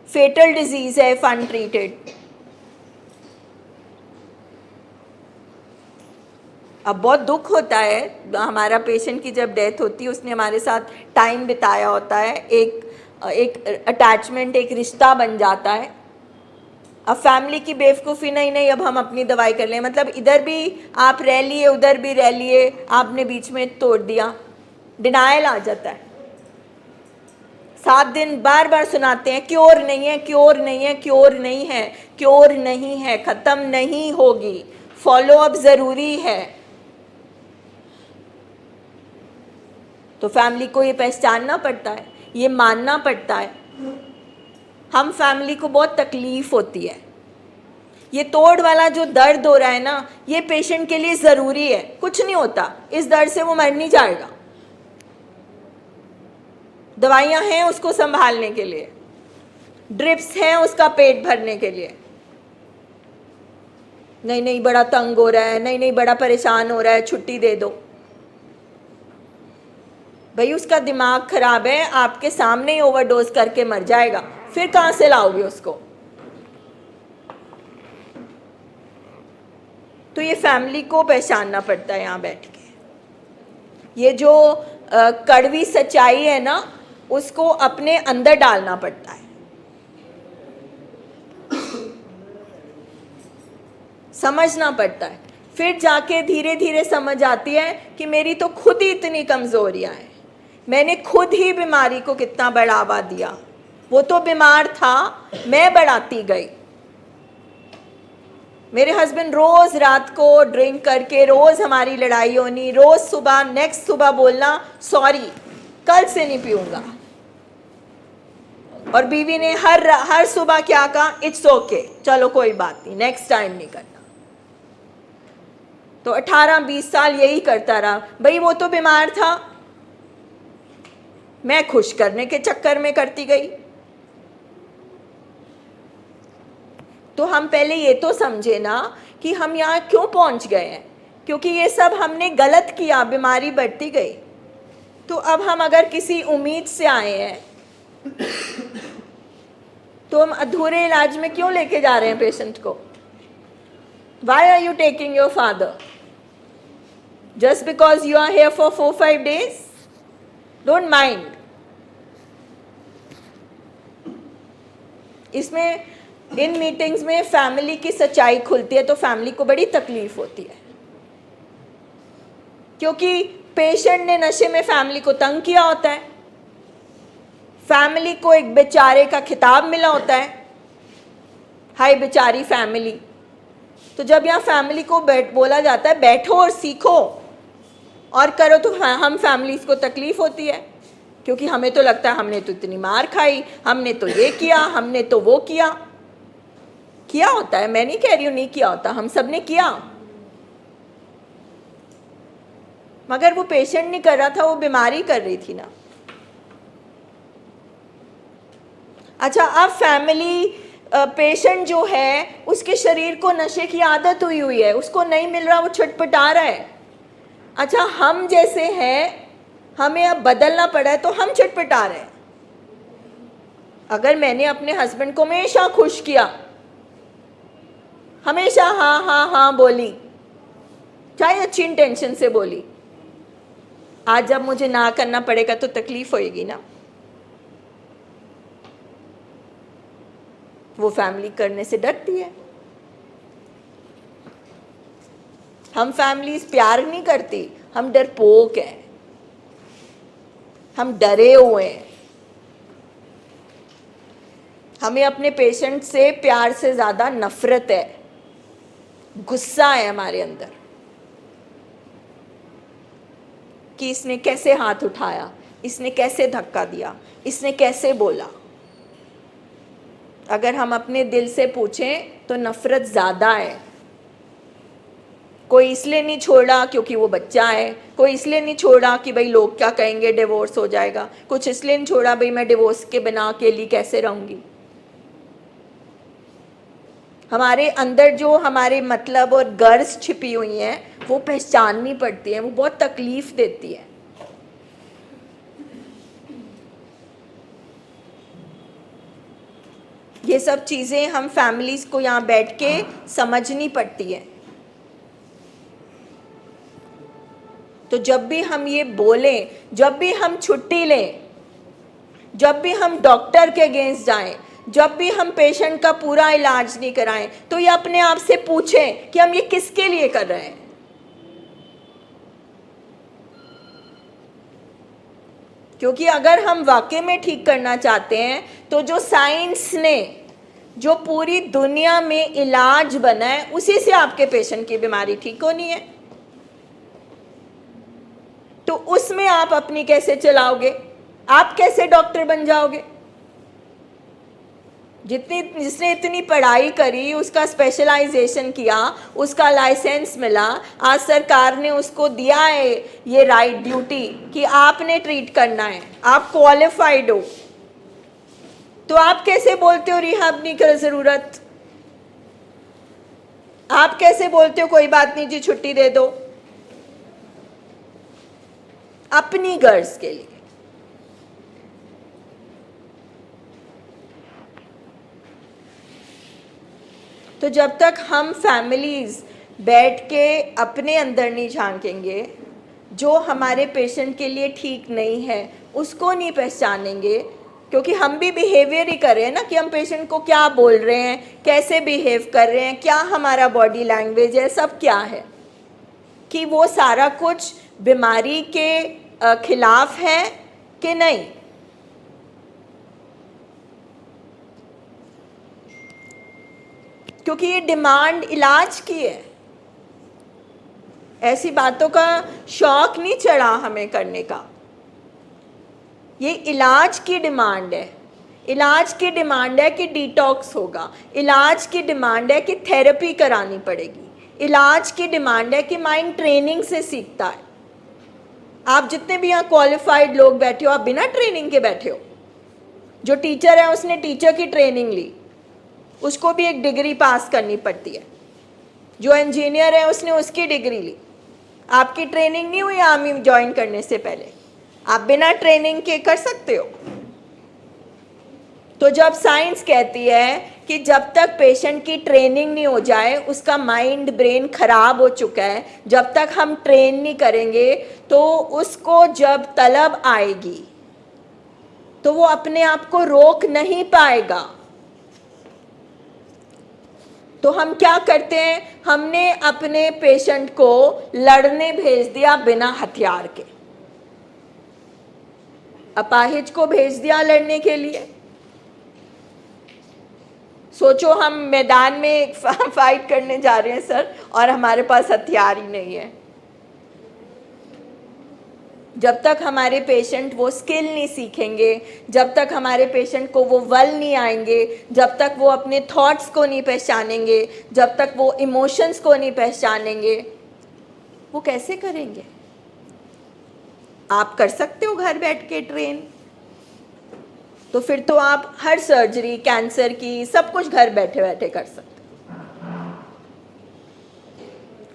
फेटल डिजीज़ है, अनट्रीटेड। अब बहुत दुख होता है, हमारा पेशेंट की जब डेथ होती है, उसने हमारे साथ टाइम बिताया होता है, एक अटैचमेंट, एक रिश्ता बन जाता है। अब फैमिली की बेवकूफ़ी, नहीं अब हम अपनी दवाई कर लें, मतलब इधर भी आप रह लिए, उधर भी रह लिए, आपने बीच में तोड़ दिया, डिनायल आ जाता है। 7 दिन बार बार सुनाते हैं क्योर नहीं है, क्योर नहीं है, क्योर नहीं है, क्योर नहीं है, ख़त्म नहीं होगी, फॉलो अप ज़रूरी है। तो फैमिली को ये पहचानना पड़ता है, ये मानना पड़ता है। हम फैमिली को बहुत तकलीफ़ होती है, ये तोड़ वाला जो दर्द हो रहा है ना, ये पेशेंट के लिए ज़रूरी है, कुछ नहीं होता, इस दर्द से वो मर नहीं जाएगा, दवाइयाँ हैं उसको संभालने के लिए, ड्रिप्स हैं उसका पेट भरने के लिए। नहीं नहीं बड़ा तंग हो रहा है, नहीं नहीं बड़ा परेशान हो रहा है, छुट्टी दे दो। भाई उसका दिमाग खराब है, आपके सामने ही ओवरडोज करके मर जाएगा, फिर कहाँ से लाओगे उसको? तो ये फैमिली को पहचानना पड़ता है यहाँ बैठ के। ये जो कड़वी सच्चाई है ना, उसको अपने अंदर डालना पड़ता है, समझना पड़ता है। फिर जाके धीरे धीरे समझ आती है कि मेरी तो खुद ही इतनी कमजोरियां हैं, मैंने खुद ही बीमारी को कितना बढ़ावा दिया। वो तो बीमार था, मैं बढ़ाती गई। मेरे हस्बैंड रोज रात को ड्रिंक करके, रोज हमारी लड़ाई होनी, रोज सुबह नेक्स्ट सुबह बोलना सॉरी कल से नहीं पीऊंगा, और बीवी ने हर सुबह क्या कहा, इट्स ओके, चलो कोई बात नहीं, नेक्स्ट टाइम नहीं करना। तो 18-20 साल यही करता रहा। भाई वो तो बीमार था, मैं खुश करने के चक्कर में करती गई। तो हम पहले ये तो समझे ना कि हम यहाँ क्यों पहुंच गए हैं, क्योंकि ये सब हमने गलत किया, बीमारी बढ़ती गई। तो अब हम अगर किसी उम्मीद से आए हैं तो हम अधूरे इलाज में क्यों लेके जा रहे हैं पेशेंट को? Why are you taking your father? Just because you are here for 4-5 days? Don't mind. इसमें इन मीटिंग्स में फैमिली की सच्चाई खुलती है तो फैमिली को बड़ी तकलीफ होती है, क्योंकि पेशेंट ने नशे में फैमिली को तंग किया होता है, फैमिली को एक बेचारे का खिताब मिला होता है, हाय बेचारी फैमिली। तो जब यहाँ फैमिली को बोला जाता है बैठो और सीखो और करो, तो हम फैमिलीज को तकलीफ होती है, क्योंकि हमें तो लगता है हमने तो इतनी मार खाई, हमने तो ये किया, हमने तो वो किया होता है। मैं नहीं कह रही हूँ नहीं किया होता, हम सब ने किया, मगर वो पेशेंट नहीं कर रहा था, वो बीमारी कर रही थी ना। अच्छा, अब फैमिली पेशेंट जो है उसके शरीर को नशे की आदत हुई है, उसको नहीं मिल रहा, वो छटपटा रहा है। अच्छा, हम जैसे हैं, हमें अब बदलना पड़ा है तो हम छटपटा रहे हैं। अगर मैंने अपने हस्बैंड को हमेशा खुश किया, हमेशा हाँ हाँ हाँ बोली, चाहे अच्छी इंटेंशन से बोली, आज जब मुझे ना करना पड़ेगा तो तकलीफ होएगी ना। वो फैमिली करने से डरती है। हम फैमिलीज प्यार नहीं करती, हम डरपोक हैं, हम डरे हुए हैं। हमें अपने पेशेंट से प्यार से ज्यादा नफरत है, गुस्सा है हमारे अंदर कि इसने कैसे हाथ उठाया, इसने कैसे धक्का दिया, इसने कैसे बोला। अगर हम अपने दिल से पूछें तो नफरत ज़्यादा है। कोई इसलिए नहीं छोड़ा क्योंकि वो बच्चा है, कोई इसलिए नहीं छोड़ा कि भाई लोग क्या कहेंगे, डिवोर्स हो जाएगा, कुछ इसलिए नहीं छोड़ा भाई मैं डिवोर्स के बिना अकेली कैसे रहूँगी। हमारे अंदर जो हमारे मतलब और गर्ज छिपी हुई हैं वो पहचाननी पड़ती हैं, वो बहुत तकलीफ देती है। ये सब चीज़ें हम फैमिलीज को यहाँ बैठ के समझनी पड़ती है। तो जब भी हम ये बोलें, जब भी हम छुट्टी लें, जब भी हम डॉक्टर के अगेंस्ट जाएं, जब भी हम पेशेंट का पूरा इलाज नहीं कराएं, तो ये अपने आप से पूछें कि हम ये किसके लिए कर रहे हैं। क्योंकि अगर हम वाकई में ठीक करना चाहते हैं तो जो साइंस ने, जो पूरी दुनिया में इलाज बना है, उसी से आपके पेशेंट की बीमारी ठीक होनी है। तो उसमें आप अपनी कैसे चलाओगे? आप कैसे डॉक्टर बन जाओगे? जिसने इतनी पढ़ाई करी, उसका स्पेशलाइजेशन किया, उसका लाइसेंस मिला, आज सरकार ने उसको दिया है ये राइट ड्यूटी कि आपने ट्रीट करना है, आप क्वालिफाइड हो, तो आप कैसे बोलते हो रिहैब नहीं कर ज़रूरत? आप कैसे बोलते हो कोई बात नहीं जी छुट्टी दे दो? अपनी गर्ज के लिए। तो जब तक हम फैमिलीज बैठ के अपने अंदर नहीं झांकेंगे, जो हमारे पेशेंट के लिए ठीक नहीं है उसको नहीं पहचानेंगे, क्योंकि हम भी बिहेवियर ही कर रहे हैं ना कि हम पेशेंट को क्या बोल रहे हैं, कैसे बिहेव कर रहे हैं, क्या हमारा बॉडी लैंग्वेज है, सब क्या है, कि वो सारा कुछ बीमारी के खिलाफ है कि नहीं। क्योंकि ये डिमांड इलाज की है, ऐसी बातों का शौक नहीं चढ़ा हमें करने का। ये इलाज की डिमांड है। इलाज की डिमांड है कि डिटॉक्स होगा, इलाज की डिमांड है कि थेरेपी करानी पड़ेगी, इलाज की डिमांड है कि माइंड ट्रेनिंग से सीखता है। आप जितने भी यहाँ क्वालिफाइड लोग बैठे हो, आप बिना ट्रेनिंग के बैठे हो। जो टीचर है उसने टीचर की ट्रेनिंग ली, उसको भी एक डिग्री पास करनी पड़ती है। जो इंजीनियर है उसने उसकी डिग्री ली। आपकी ट्रेनिंग नहीं हुई आर्मी ज्वाइन करने से पहले, आप बिना ट्रेनिंग के कर सकते हो। तो जब साइंस कहती है कि जब तक पेशेंट की ट्रेनिंग नहीं हो जाए, उसका माइंड ब्रेन खराब हो चुका है, जब तक हम ट्रेन नहीं करेंगे तो उसको जब तलब आएगी तो वो अपने आप को रोक नहीं पाएगा। तो हम क्या करते हैं, हमने अपने पेशेंट को लड़ने भेज दिया बिना हथियार के। अपाहिज को भेज दिया लड़ने के लिए। सोचो हम मैदान में एक फाइट करने जा रहे हैं सर, और हमारे पास हथियार ही नहीं है। जब तक हमारे पेशेंट वो स्किल नहीं सीखेंगे, जब तक हमारे पेशेंट को वो बल नहीं आएंगे, जब तक वो अपने थॉट्स को नहीं पहचानेंगे, जब तक वो इमोशंस को नहीं पहचानेंगे, वो कैसे करेंगे? आप कर सकते हो घर बैठ के ट्रेन, तो फिर तो आप हर सर्जरी, कैंसर की, सब कुछ घर बैठे बैठे कर सकते।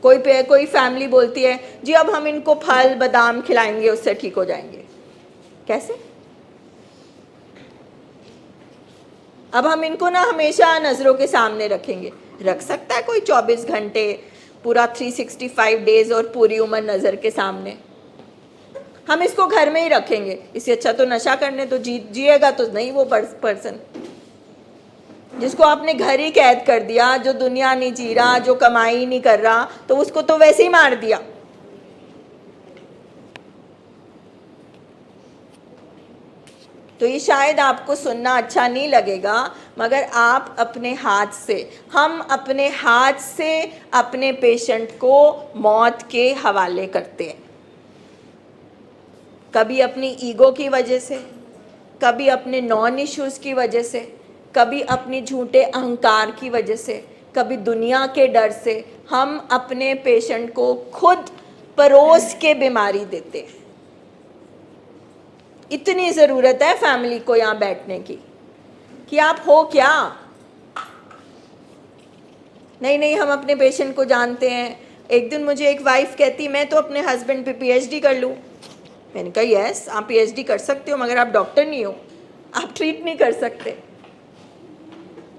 कोई फैमिली बोलती है जी अब हम इनको फल बादाम खिलाएंगे उससे ठीक हो जाएंगे। कैसे? अब हम इनको ना हमेशा नज़रों के सामने रखेंगे। रख सकता है कोई 24 घंटे, पूरा 365 डेज और पूरी उम्र नज़र के सामने? हम इसको घर में ही रखेंगे, इससे अच्छा तो नशा करने तो जिएगा तो नहीं वो पर्सन जिसको आपने घर ही कैद कर दिया, जो दुनिया नहीं जी रहा, जो कमाई नहीं कर रहा, तो उसको तो वैसे ही मार दिया। तो ये शायद आपको सुनना अच्छा नहीं लगेगा, मगर आप अपने हाथ से, हम अपने हाथ से अपने पेशेंट को मौत के हवाले करते हैं। कभी अपनी ईगो की वजह से, कभी अपने नॉन इश्यूज़ की वजह से, कभी अपनी झूठे अहंकार की वजह से, कभी दुनिया के डर से हम अपने पेशेंट को खुद परोस के बीमारी देते हैं। इतनी ज़रूरत है फैमिली को यहाँ बैठने की कि आप हो क्या? नहीं हम अपने पेशेंट को जानते हैं। एक दिन मुझे एक वाइफ कहती मैं तो अपने हस्बैंड पे पीएचडी कर लूँ। मैंने कहा यस आप पीएचडी कर सकते हो, मगर आप डॉक्टर नहीं हो, आप ट्रीट नहीं कर सकते।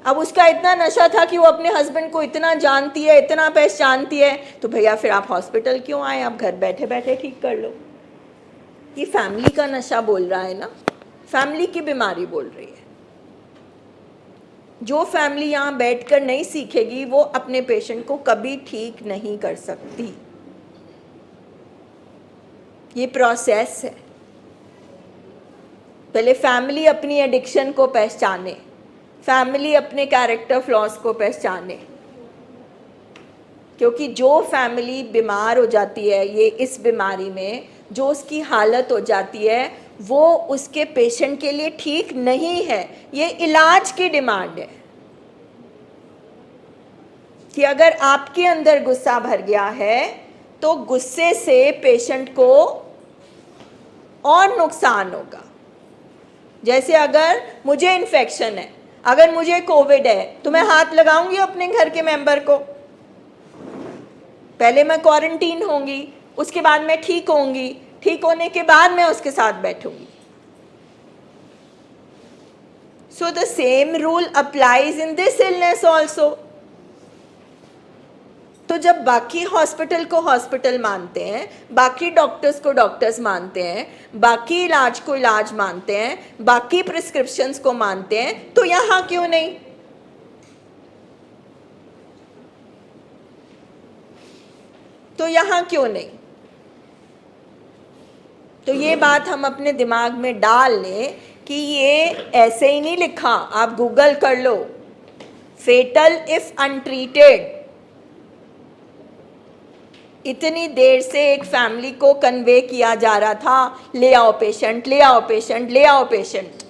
अब उसका इतना नशा था कि वो अपने हस्बैंड को इतना जानती है, इतना पहचानती है, तो भैया फिर आप हॉस्पिटल क्यों आए, आप घर बैठे बैठे ठीक कर लो। ये फैमिली का नशा बोल रहा है ना, फैमिली की बीमारी बोल रही है। जो फैमिली यहाँ बैठकर नहीं सीखेगी वो अपने पेशेंट को कभी ठीक नहीं कर सकती। ये प्रोसेस है। पहले फैमिली अपनी एडिक्शन को पहचाने, फैमिली अपने कैरेक्टर फ्लॉज को पहचाने, क्योंकि जो फैमिली बीमार हो जाती है ये इस बीमारी में, जो उसकी हालत हो जाती है वो उसके पेशेंट के लिए ठीक नहीं है। ये इलाज की डिमांड है कि अगर आपके अंदर गुस्सा भर गया है तो गुस्से से पेशेंट को और नुकसान होगा। जैसे अगर मुझे इन्फेक्शन है, अगर मुझे कोविड है, तो मैं हाथ लगाऊंगी अपने घर के मेंबर को। पहले मैं क्वारंटीन होंगी, उसके बाद मैं ठीक होंगी, ठीक होने के बाद मैं उसके साथ बैठूंगी। So the same rule applies in this illness also. तो जब बाकी हॉस्पिटल को हॉस्पिटल मानते हैं, बाकी डॉक्टर्स को डॉक्टर्स मानते हैं, बाकी इलाज को इलाज मानते हैं, बाकी प्रिस्क्रिप्शंस को मानते हैं, तो यहां क्यों नहीं? तो यहां क्यों नहीं? तो ये बात हम अपने दिमाग में डाल लें कि ये ऐसे ही नहीं लिखा, आप गूगल कर लो, फेटल इफ अनट्रीटेड। इतनी देर से एक फैमिली को कन्वे किया जा रहा था, ले आओ पेशेंट, ले आओ पेशेंट, ले आओ पेशेंट।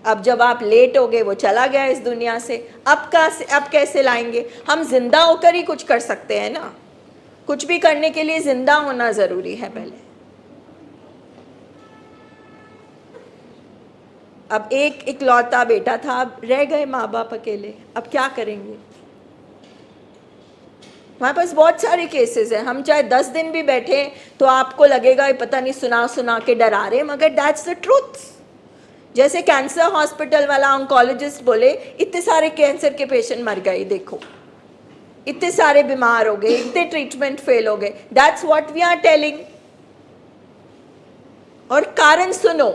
अब जब आप लेट हो गए, वो चला गया इस दुनिया से। अब कैसे लाएंगे? हम जिंदा होकर ही कुछ कर सकते हैं ना। कुछ भी करने के लिए जिंदा होना जरूरी है पहले। अब एक इकलौता बेटा था, अब रह गए माँ बाप अकेले, अब क्या करेंगे? हमारे पास बहुत सारे केसेस हैं। हम चाहे 10 दिन भी बैठे तो आपको लगेगा पता नहीं सुना सुना के डरा रहे, मगर दैट्स द ट्रूथ। जैसे कैंसर हॉस्पिटल वाला ऑन्कोलॉजिस्ट बोले, इतने सारे कैंसर के पेशेंट मर गए, देखो इतने सारे बीमार हो गए, इतने ट्रीटमेंट फेल हो गए। That's what we are telling. और कारण सुनो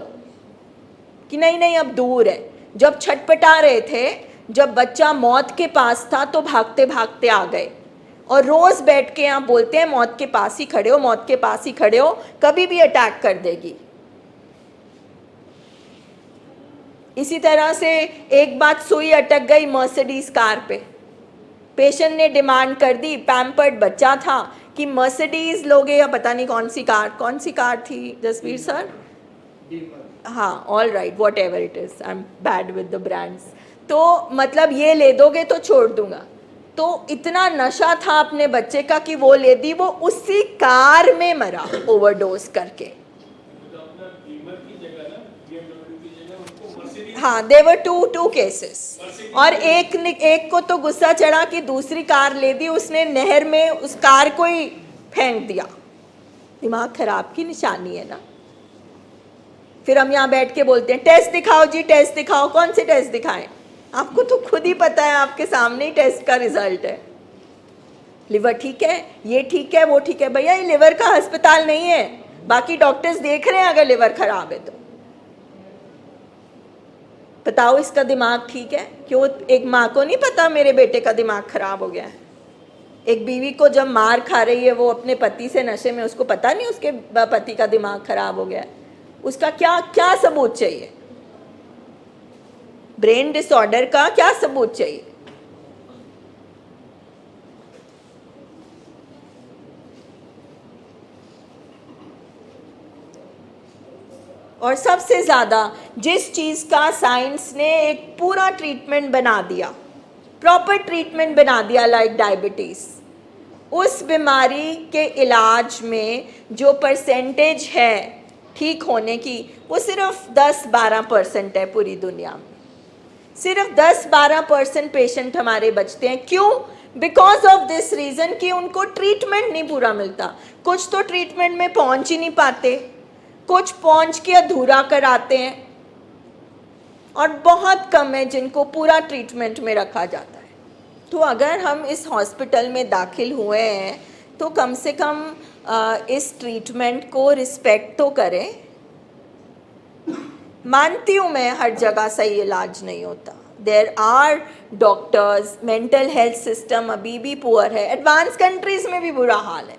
कि नहीं नहीं अब दूर है। जब छटपटा रहे थे, जब बच्चा मौत के पास था, तो भागते भागते आ गए और रोज बैठ के यहाँ बोलते हैं मौत के पास ही खड़े हो, मौत के पास ही खड़े हो, कभी भी अटैक कर देगी। इसी तरह से एक बात सुई अटक गई मर्सिडीज कार पे। पेशेंट ने डिमांड कर दी, पैम्पर्ड बच्चा था, कि मर्सिडीज लोगे या पता नहीं कौन सी कार थी जसवीर सर? हाँ, all right, what ever it is, I am bad with the brands. तो मतलब ये ले दोगे तो छोड़ दूंगा। तो इतना नशा था अपने बच्चे का कि वो ले दी, वो उसी कार में मरा ओवरडोज करके। हाँ, देवर टू केसेस। और एक को तो गुस्सा चढ़ा कि दूसरी कार ले दी उसने, नहर में उस कार को ही फेंक दिया। दिमाग खराब की निशानी है ना। फिर हम यहाँ बैठ के बोलते हैं टेस्ट दिखाओ जी, टेस्ट दिखाओ। कौन से टेस्ट दिखाएं? आपको तो खुद ही पता है, आपके सामने ही टेस्ट का रिजल्ट है। लिवर ठीक है, ये ठीक है, वो ठीक है। भैया ये लिवर का अस्पताल नहीं है, बाकी डॉक्टर्स देख रहे हैं अगर लिवर खराब है तो। बताओ इसका दिमाग ठीक है? क्यों एक माँ को नहीं पता मेरे बेटे का दिमाग खराब हो गया है? एक बीवी को जब मार खा रही है वो अपने पति से नशे में, उसको पता नहीं उसके पति का दिमाग खराब हो गया है? उसका क्या क्या सबूत चाहिए? ब्रेन डिसऑर्डर का क्या सबूत चाहिए? और सबसे ज्यादा जिस चीज का साइंस ने एक पूरा ट्रीटमेंट बना दिया, प्रॉपर ट्रीटमेंट बना दिया, लाइक डायबिटीज, उस बीमारी के इलाज में जो परसेंटेज है ठीक होने की, वो सिर्फ 10-12% है पूरी दुनिया में। सिर्फ 10-12% पेशेंट हमारे बचते हैं। क्यों? बिकॉज ऑफ दिस रीजन कि उनको ट्रीटमेंट नहीं पूरा मिलता। कुछ तो ट्रीटमेंट में पहुंच ही नहीं पाते, कुछ पहुंच के अधूरा कराते हैं, और बहुत कम है जिनको पूरा ट्रीटमेंट में रखा जाता है। तो अगर हम इस हॉस्पिटल में दाखिल हुए हैं तो कम से कम इस ट्रीटमेंट को रिस्पेक्ट तो करें। मानती हूँ मैं हर जगह सही इलाज नहीं होता, there are doctors, mental health system अभी भी पुअर है, एडवांस कंट्रीज में भी बुरा हाल है।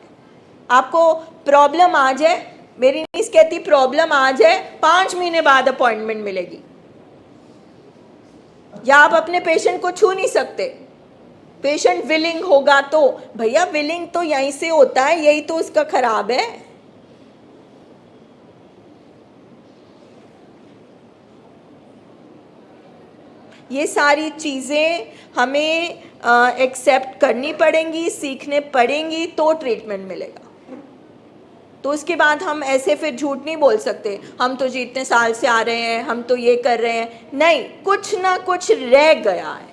आपको प्रॉब्लम आ जाए, मेरी नीस कहती प्रॉब्लम आ जाए 5 महीने बाद अपॉइंटमेंट मिलेगी, या आप अपने पेशेंट को छू नहीं सकते। पेशेंट विलिंग होगा तो, भैया विलिंग तो यहीं से होता है, यही तो उसका खराब है। ये सारी चीज़ें हमें एक्सेप्ट करनी पड़ेंगी, सीखने पड़ेंगी, तो ट्रीटमेंट मिलेगा। तो उसके बाद हम ऐसे फिर झूठ नहीं बोल सकते, हम तो जी इतने साल से आ रहे हैं, हम तो ये कर रहे हैं। नहीं, कुछ ना कुछ रह गया है,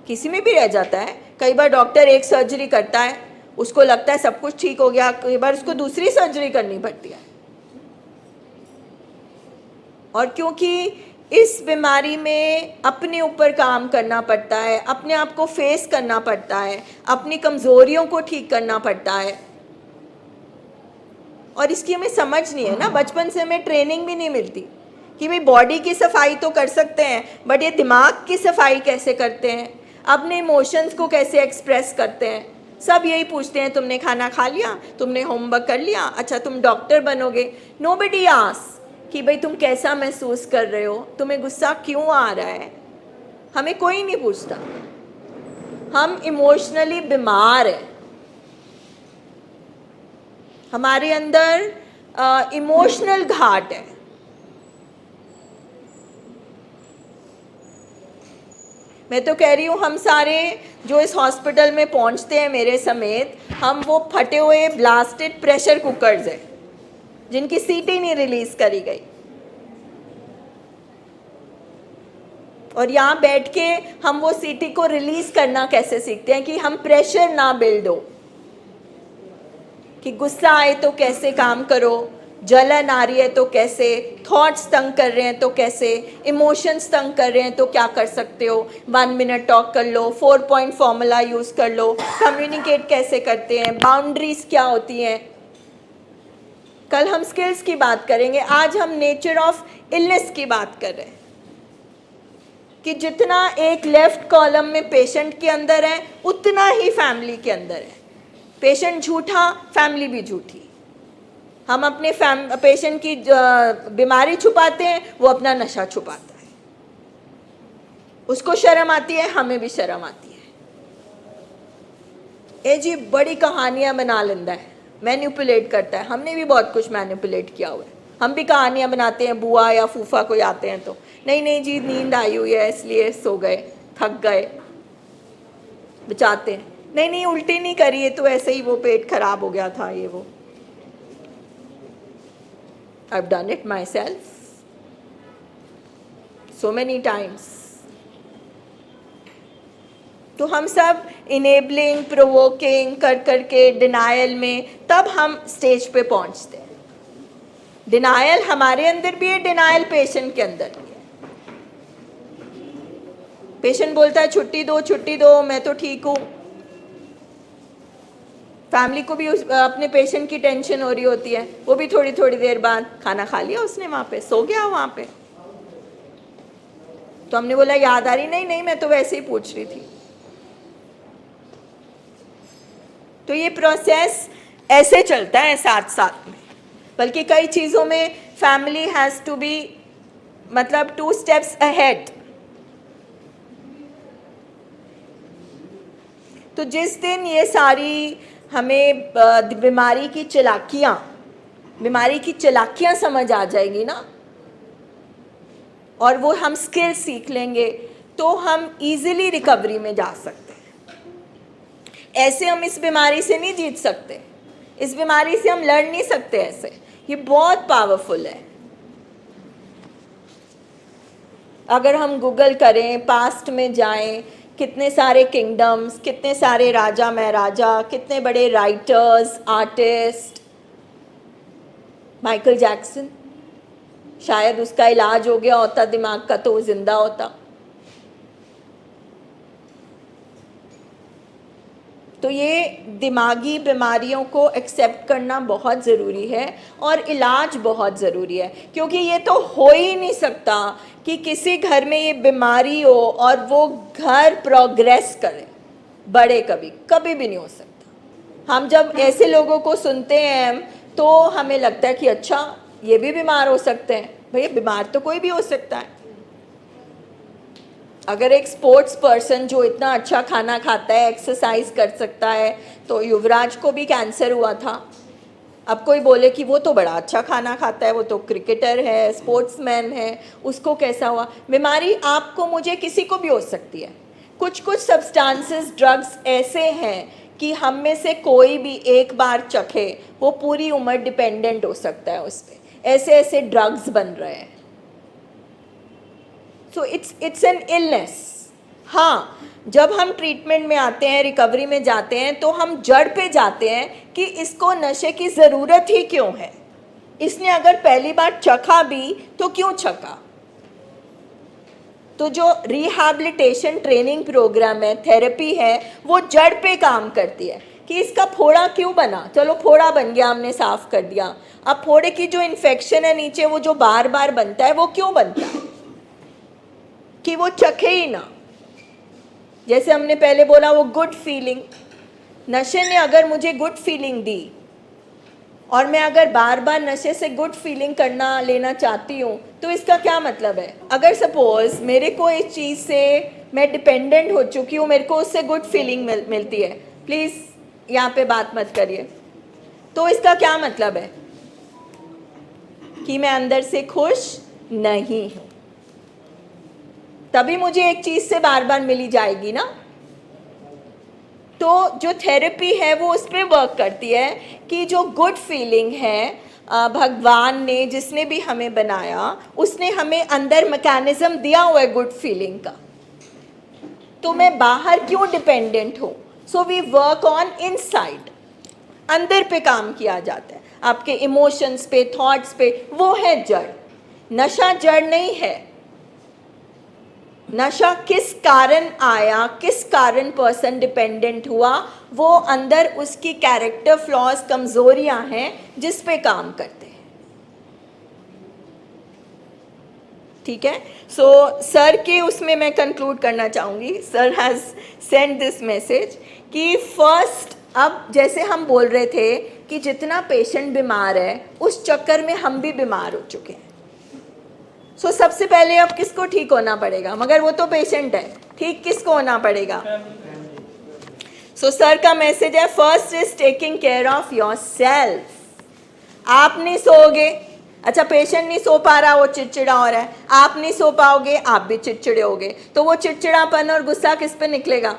किसी में भी रह जाता है। कई बार डॉक्टर एक सर्जरी करता है, उसको लगता है सब कुछ ठीक हो गया, कई बार उसको दूसरी सर्जरी करनी पड़ती है। और क्योंकि इस बीमारी में अपने ऊपर काम करना पड़ता है, अपने आप को फेस करना पड़ता है, अपनी कमज़ोरियों को ठीक करना पड़ता है, और इसकी हमें समझ नहीं है ना। बचपन से हमें ट्रेनिंग भी नहीं मिलती कि भाई बॉडी की सफाई तो कर सकते हैं, बट ये दिमाग की सफाई कैसे करते हैं, अपने इमोशंस को कैसे एक्सप्रेस करते हैं। सब यही पूछते हैं, तुमने खाना खा लिया, तुमने होमवर्क कर लिया, अच्छा तुम डॉक्टर बनोगे। नोबडी आस्क्स कि भाई तुम कैसा महसूस कर रहे हो, तुम्हें गुस्सा क्यों आ रहा है, हमें कोई नहीं पूछता। हम इमोशनली बीमार हैं, हमारे अंदर इमोशनल घाट है। मैं तो कह रही हूँ, हम सारे जो इस हॉस्पिटल में पहुँचते हैं मेरे समेत, हम वो फटे हुए ब्लास्टेड प्रेशर कुकर्स हैं जिनकी सीटी नहीं रिलीज करी गई। और यहाँ बैठ के हम वो सीटी को रिलीज करना कैसे सीखते हैं कि हम प्रेशर ना बिल्ड हो, कि गुस्सा आए तो कैसे काम करो, जलन आ रही है तो कैसे, थॉट्स तंग कर रहे हैं तो कैसे, इमोशंस तंग कर रहे हैं तो क्या कर सकते हो। 1 मिनट टॉक कर लो, 4 पॉइंट फॉर्मूला यूज़ कर लो, कम्युनिकेट कैसे करते हैं, बाउंड्रीज क्या होती हैं। कल हम स्किल्स की बात करेंगे, आज हम नेचर ऑफ इलनेस की बात कर रहे हैं कि जितना एक लेफ्ट कॉलम में पेशेंट के अंदर है, उतना ही फैमिली के अंदर है। पेशेंट झूठा, फैमिली भी झूठी। हम अपने पेशेंट की बीमारी छुपाते हैं, वो अपना नशा छुपाता है। उसको शर्म आती है, हमें भी शर्म आती है। ए जी बड़ी कहानियां बना लेता है, मैनिपुलेट करता है। हमने भी बहुत कुछ मैनिपुलेट किया हुआ है, हम भी कहानियां बनाते हैं। बुआ या फूफा कोई आते हैं तो नहीं नहीं जी नींद आई हुई है इसलिए सो गए, थक गए, बचाते हैं। नहीं नहीं उल्टी नहीं करी है तो ऐसे ही वो पेट खराब हो गया था, ये वो। I've done it myself so many times. तो हम सब इनेबलिंग, प्रोवोकिंग कर करके डिनायल में तब हम स्टेज पे पहुंचते हैं। डिनायल हमारे अंदर भी है, डिनायल पेशेंट के अंदर भी है। पेशेंट बोलता है छुट्टी दो, मैं तो ठीक हूँ। फैमिली को भी अपने पेशेंट की टेंशन हो रही होती है, वो भी थोड़ी थोड़ी देर बाद खाना खा लिया उसने, वहाँ पे सो गया वहाँ पे। तो हमने बोला याद आ रही, नहीं नहीं मैं तो वैसे ही पूछ रही थी। तो ये प्रोसेस ऐसे चलता है साथ साथ में। बल्कि कई चीज़ों में फैमिली हैज़ टू बी, मतलब 2 स्टेप्स अहेड। तो जिस दिन ये सारी हमें बीमारी की चालाकियाँ समझ आ जाएगी ना, और वो हम स्किल सीख लेंगे, तो हम इजीली रिकवरी में जा सकते हैं। ऐसे हम इस बीमारी से नहीं जीत सकते, इस बीमारी से हम लड़ नहीं सकते ऐसे। ये बहुत पावरफुल है। अगर हम गूगल करें, पास्ट में जाएं, कितने सारे किंगडम्स, कितने सारे राजा महाराजा, कितने बड़े राइटर्स, आर्टिस्ट। माइकल जैक्सन, शायद उसका इलाज हो गया होता दिमाग का तो वो जिंदा होता। तो ये दिमागी बीमारियों को एक्सेप्ट करना बहुत ज़रूरी है और इलाज बहुत ज़रूरी है, क्योंकि ये तो हो ही नहीं सकता कि किसी घर में ये बीमारी हो और वो घर प्रोग्रेस करे, बड़े कभी भी नहीं हो सकता। हम जब ऐसे लोगों को सुनते हैं तो हमें लगता है कि अच्छा ये भी बीमार हो सकते हैं। भैया बीमार तो कोई भी हो सकता है। अगर एक स्पोर्ट्स पर्सन जो इतना अच्छा खाना खाता है, एक्सरसाइज कर सकता है, तो युवराज को भी कैंसर हुआ था। अब कोई बोले कि वो तो बड़ा अच्छा खाना खाता है, वो तो क्रिकेटर है, स्पोर्ट्समैन है, उसको कैसा हुआ? बीमारी आपको, मुझे, किसी को भी हो सकती है। कुछ कुछ सब्सटेंसेस, ड्रग्स ऐसे हैं कि हम में से कोई भी एक बार चखे वो पूरी उम्र डिपेंडेंट हो सकता है उस पर। ऐसे ऐसे ड्रग्स बन रहे हैं। So it's an illness. हाँ, जब हम ट्रीटमेंट में आते हैं, रिकवरी में जाते हैं, तो हम जड़ पे जाते हैं कि इसको नशे की ज़रूरत ही क्यों है। इसने अगर पहली बार चखा भी तो क्यों चखा। तो जो रिहैबिलिटेशन ट्रेनिंग प्रोग्राम है, थेरेपी है, वो जड़ पे काम करती है कि इसका फोड़ा क्यों बना। चलो फोड़ा बन गया, हमने साफ कर दिया। अब फोड़े की जो इन्फेक्शन है नीचे, वो जो बार बार बनता है, वो क्यों बनता है? कि वो चखे ही ना। जैसे हमने पहले बोला, वो गुड फीलिंग, नशे ने अगर मुझे गुड फीलिंग दी और मैं अगर बार बार नशे से गुड फीलिंग करना लेना चाहती हूँ, तो इसका क्या मतलब है? अगर सपोज मेरे को इस चीज़ से मैं डिपेंडेंट हो चुकी हूँ, मेरे को उससे गुड फीलिंग मिलती है, प्लीज़ यहाँ पे बात मत करिए, तो इसका क्या मतलब है? कि मैं अंदर से खुश नहीं हूँ। तभी मुझे एक चीज़ से बार बार मिली जाएगी ना। तो जो थेरेपी है वो उस पर वर्क करती है कि जो गुड फीलिंग है, भगवान ने, जिसने भी हमें बनाया, उसने हमें अंदर मैकेनिज्म दिया हुआ है गुड फीलिंग का। तो मैं बाहर क्यों डिपेंडेंट हूँ? So we work on inside. अंदर पे काम किया जाता है, आपके इमोशंस पे, थॉट्स पे। वो है जड़। नशा जड़ नहीं है। नशा किस कारण आया, किस कारण पर्सन डिपेंडेंट हुआ, वो अंदर उसकी कैरेक्टर फ्लॉज, कमजोरियां हैं जिस पे काम करते हैं। ठीक है। सो सर के उसमें मैं कंक्लूड करना चाहूँगी। Sir has send this message कि फर्स्ट, अब जैसे हम बोल रहे थे कि जितना पेशेंट बीमार है, उस चक्कर में हम भी बीमार हो चुके हैं। सो सबसे पहले अब किसको ठीक होना पड़ेगा? मगर वो तो पेशेंट है, ठीक किसको होना पड़ेगा? सो सर का मैसेज है, first is taking care of your self. आप नहीं सोओगे, अच्छा पेशेंट नहीं सो पा रहा, वो चिड़चिड़ा हो रहा है, आप नहीं सो पाओगे, आप भी चिड़चिड़े होगे, तो वो चिड़चिड़ापन और गुस्सा किस पे निकलेगा?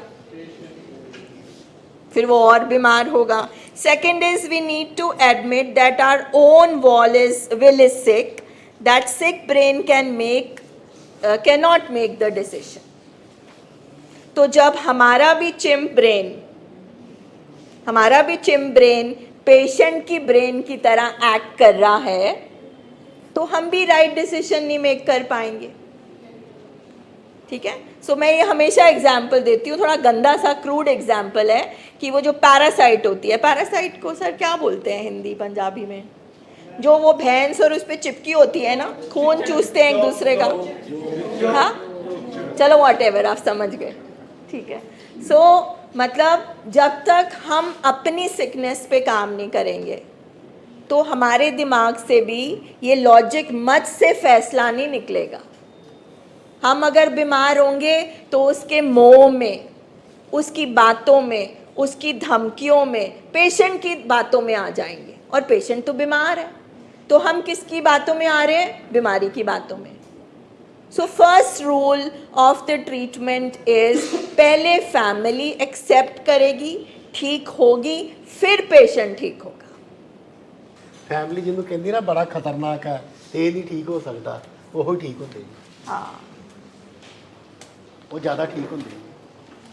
फिर वो और बीमार होगा। Second is, we need to admit that our own will is sick. That sick brain cannot make the decision. तो जब हमारा भी चिम्प ब्रेन पेशेंट की ब्रेन की तरह एक्ट कर रहा है, तो हम भी राइट डिसीजन नहीं मेक कर पाएंगे। ठीक है। सो मैं ये हमेशा एग्जाम्पल देती हूँ, थोड़ा गंदा सा क्रूड एग्जाम्पल है, कि वो जो पैरासाइट होती है, पैरासाइट को सर क्या बोलते हैं हिंदी पंजाबी में? जो वो भैंस और उस पर चिपकी होती है ना, खून चूसते हैं एक दूसरे का। हाँ, चलो व्हाटएवर, आप समझ गए। ठीक है। सो मतलब जब तक हम अपनी सिकनेस पे काम नहीं करेंगे, तो हमारे दिमाग से भी ये लॉजिक मत से फैसला नहीं निकलेगा। हम अगर बीमार होंगे तो उसके मोह में, उसकी बातों में, उसकी धमकियों में, पेशेंट की बातों में आ जाएंगे। और पेशेंट तो बीमार है, तो हम किसकी बातों में आ रहे हैं? बीमारी की बातों में। So first rule of the treatment is, पहले फैमिली एक्सेप्ट करेगी, ठीक होगी, फिर पेशेंट ठीक होगा। फैमिली जिन्हों कहती ना बड़ा खतरनाक है, ये नहीं ठीक हो सकता, वो ठीक होते हैं। हाँ, वो ज़्यादा ठीक होंगे।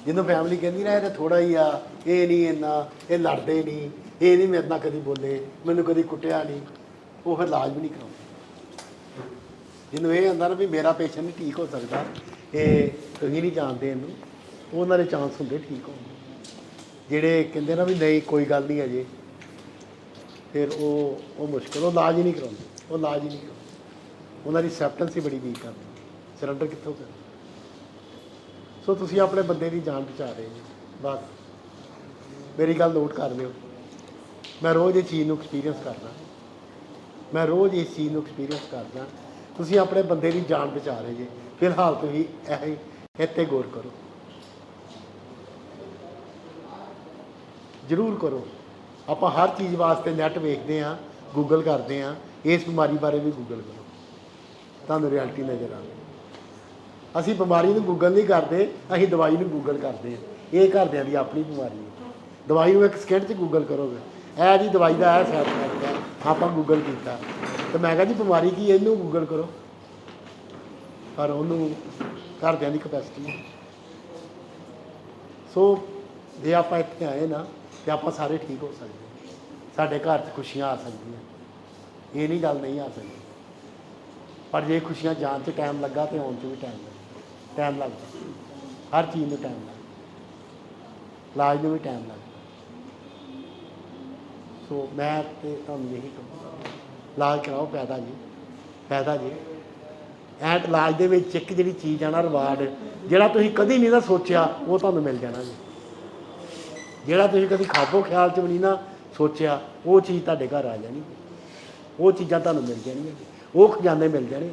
जिन्हों फैमिली कहती ना ये थोड़ा ही आ, ये नहीं इन्ना, ये लड़ते नहीं, ये नहीं मेरे नाल कदी बोले, मैनू कदी कुटिया नहीं, वो फिर इलाज भी नहीं कराते। जिन्हों ये होंदा ना भी मेरा पेशेंट नहीं ठीक हो सकता, ये तुसीं नहीं जानते इनू, उन्होंने चांस होंगे ठीक होने। जिहड़े कहते ना भी नहीं कोई गल नहीं अजे, फिर वो मुश्किल, वो इलाज ही नहीं कराते, वो इलाज ही नहीं कराते। उन्होंने एक्सैप्टेंस ही बड़ी वीक करती, सरेंडर कित्थों कर। सो तुसीं अपने बंदे की जान बचा रहे हो। बस मेरी गल नोट कर लिओ, मैं रोज़ इस चीज़ एक्सपीरियंस करना, मैं रोज़ इस चीज़ एक्सपीरियंस करना। तुसीं अपने बंदे की जान बचा रहे जी। फिलहाल तुसीं इत्ते गौर करो, जरूर करो। ਆਪਾਂ ਹਰ ਚੀਜ਼ ਵਾਸਤੇ ਨੈਟ ਵੇਖਦੇ ਆ, ਗੂਗਲ ਕਰਦੇ ਆ, ਇਸ ਬਿਮਾਰੀ ਬਾਰੇ ਵੀ ਗੂਗਲ ਕਰੋ, ਤੁਹਾਨੂੰ ਰਿਐਲਿਟੀ ਨਜ਼ਰ ਆਵੇ। ਅਸੀਂ ਬਿਮਾਰੀ ਨੂੰ ਗੂਗਲ ਨਹੀਂ ਕਰਦੇ, ਅਸੀਂ ਦਵਾਈ ਨੂੰ ਗੂਗਲ ਕਰਦੇ ਆ। ਇਹ ਘਰਦਿਆਂ ਦੀ ਆਪਣੀ ਬਿਮਾਰੀ ਹੈ। ਦਵਾਈ ਨੂੰ ਇੱਕ ਸਕਿੰਟ 'ਚ ਗੂਗਲ ਕਰੋਗੇ, ਇਹ ਜੀ ਦਵਾਈ ਦਾ ਇਹ ਸਾਈਡ ਇਫੈਕਟ ਹੈ, ਆਪਾਂ ਗੂਗਲ ਕੀਤਾ ਤੇ ਮੈਂ ਕਿਹਾ ਜੀ ਬਿਮਾਰੀ ਕੀ, ਇਹਨੂੰ ਗੂਗਲ ਕਰੋ, ਪਰ ਉਹਨੂੰ ਘਰਦਿਆਂ ਦੀ ਕਪੈਸਿਟੀ ਹੈ। ਸੋ ਜੇ ਆਪਾਂ ਇੱਥੇ ਆਏ ਨਾ ਤੇ ਆਪਾਂ ਸਾਰੇ ਠੀਕ ਹੋ ਸਕਦੇ ਹਾਂ, ਸਾਡੇ ਘਰ 'ਚ ਖੁਸ਼ੀਆਂ ਆ ਸਕਦੀਆਂ, ਇਹ ਨਹੀਂ ਗੱਲ ਨਹੀਂ ਆ ਸਕਦੀ। ਪਰ ਜੇ ਖੁਸ਼ੀਆਂ ਜਾਣ 'ਚ ਟਾਈਮ ਲੱਗਾ ਤੇ ਆਉਣ 'ਚ ਵੀ ਟਾਈਮ ਲੱਗਦਾ। ਹਰ ਚੀਜ਼ ਨੂੰ ਟਾਈਮ ਲੱਗਦਾ, ਇਲਾਜ ਨੂੰ ਵੀ ਟਾਈਮ ਲੱਗਦਾ। ਸੋ ਮੈਂ ਤੇ ਤੁਹਾਨੂੰ ਇਹੀ ਕਹੂੰਗਾ, ਇਲਾਜ ਕਰਾਓ, ਫਾਇਦਾ ਜੀ। ਐਟ ਇਲਾਜ ਦੇ ਵਿੱਚ ਇੱਕ ਜਿਹੜੀ ਚੀਜ਼ ਆ ਨਾ, ਰਿਵਾਰਡ, ਜਿਹੜਾ ਤੁਸੀਂ ਕਦੀ ਨਹੀਂ ਨਾ ਸੋਚਿਆ ਉਹ ਤੁਹਾਨੂੰ ਮਿਲ ਜਾਣਾ ਜੀ। ਜਿਹੜਾ ਤੁਸੀਂ ਕਦੀ ਖਾਬੋ ਖਿਆਲ 'ਚ ਵੀ ਨਹੀਂ ਨਾ ਸੋਚਿਆ, ਉਹ ਚੀਜ਼ ਤੁਹਾਡੇ ਘਰ ਆ ਜਾਣੀ, ਉਹ ਚੀਜ਼ਾਂ ਤੁਹਾਨੂੰ ਮਿਲ ਜਾਣੀਆਂ, ਉਹ ਖਜ਼ਾਨੇ ਮਿਲ ਜਾਣੇ।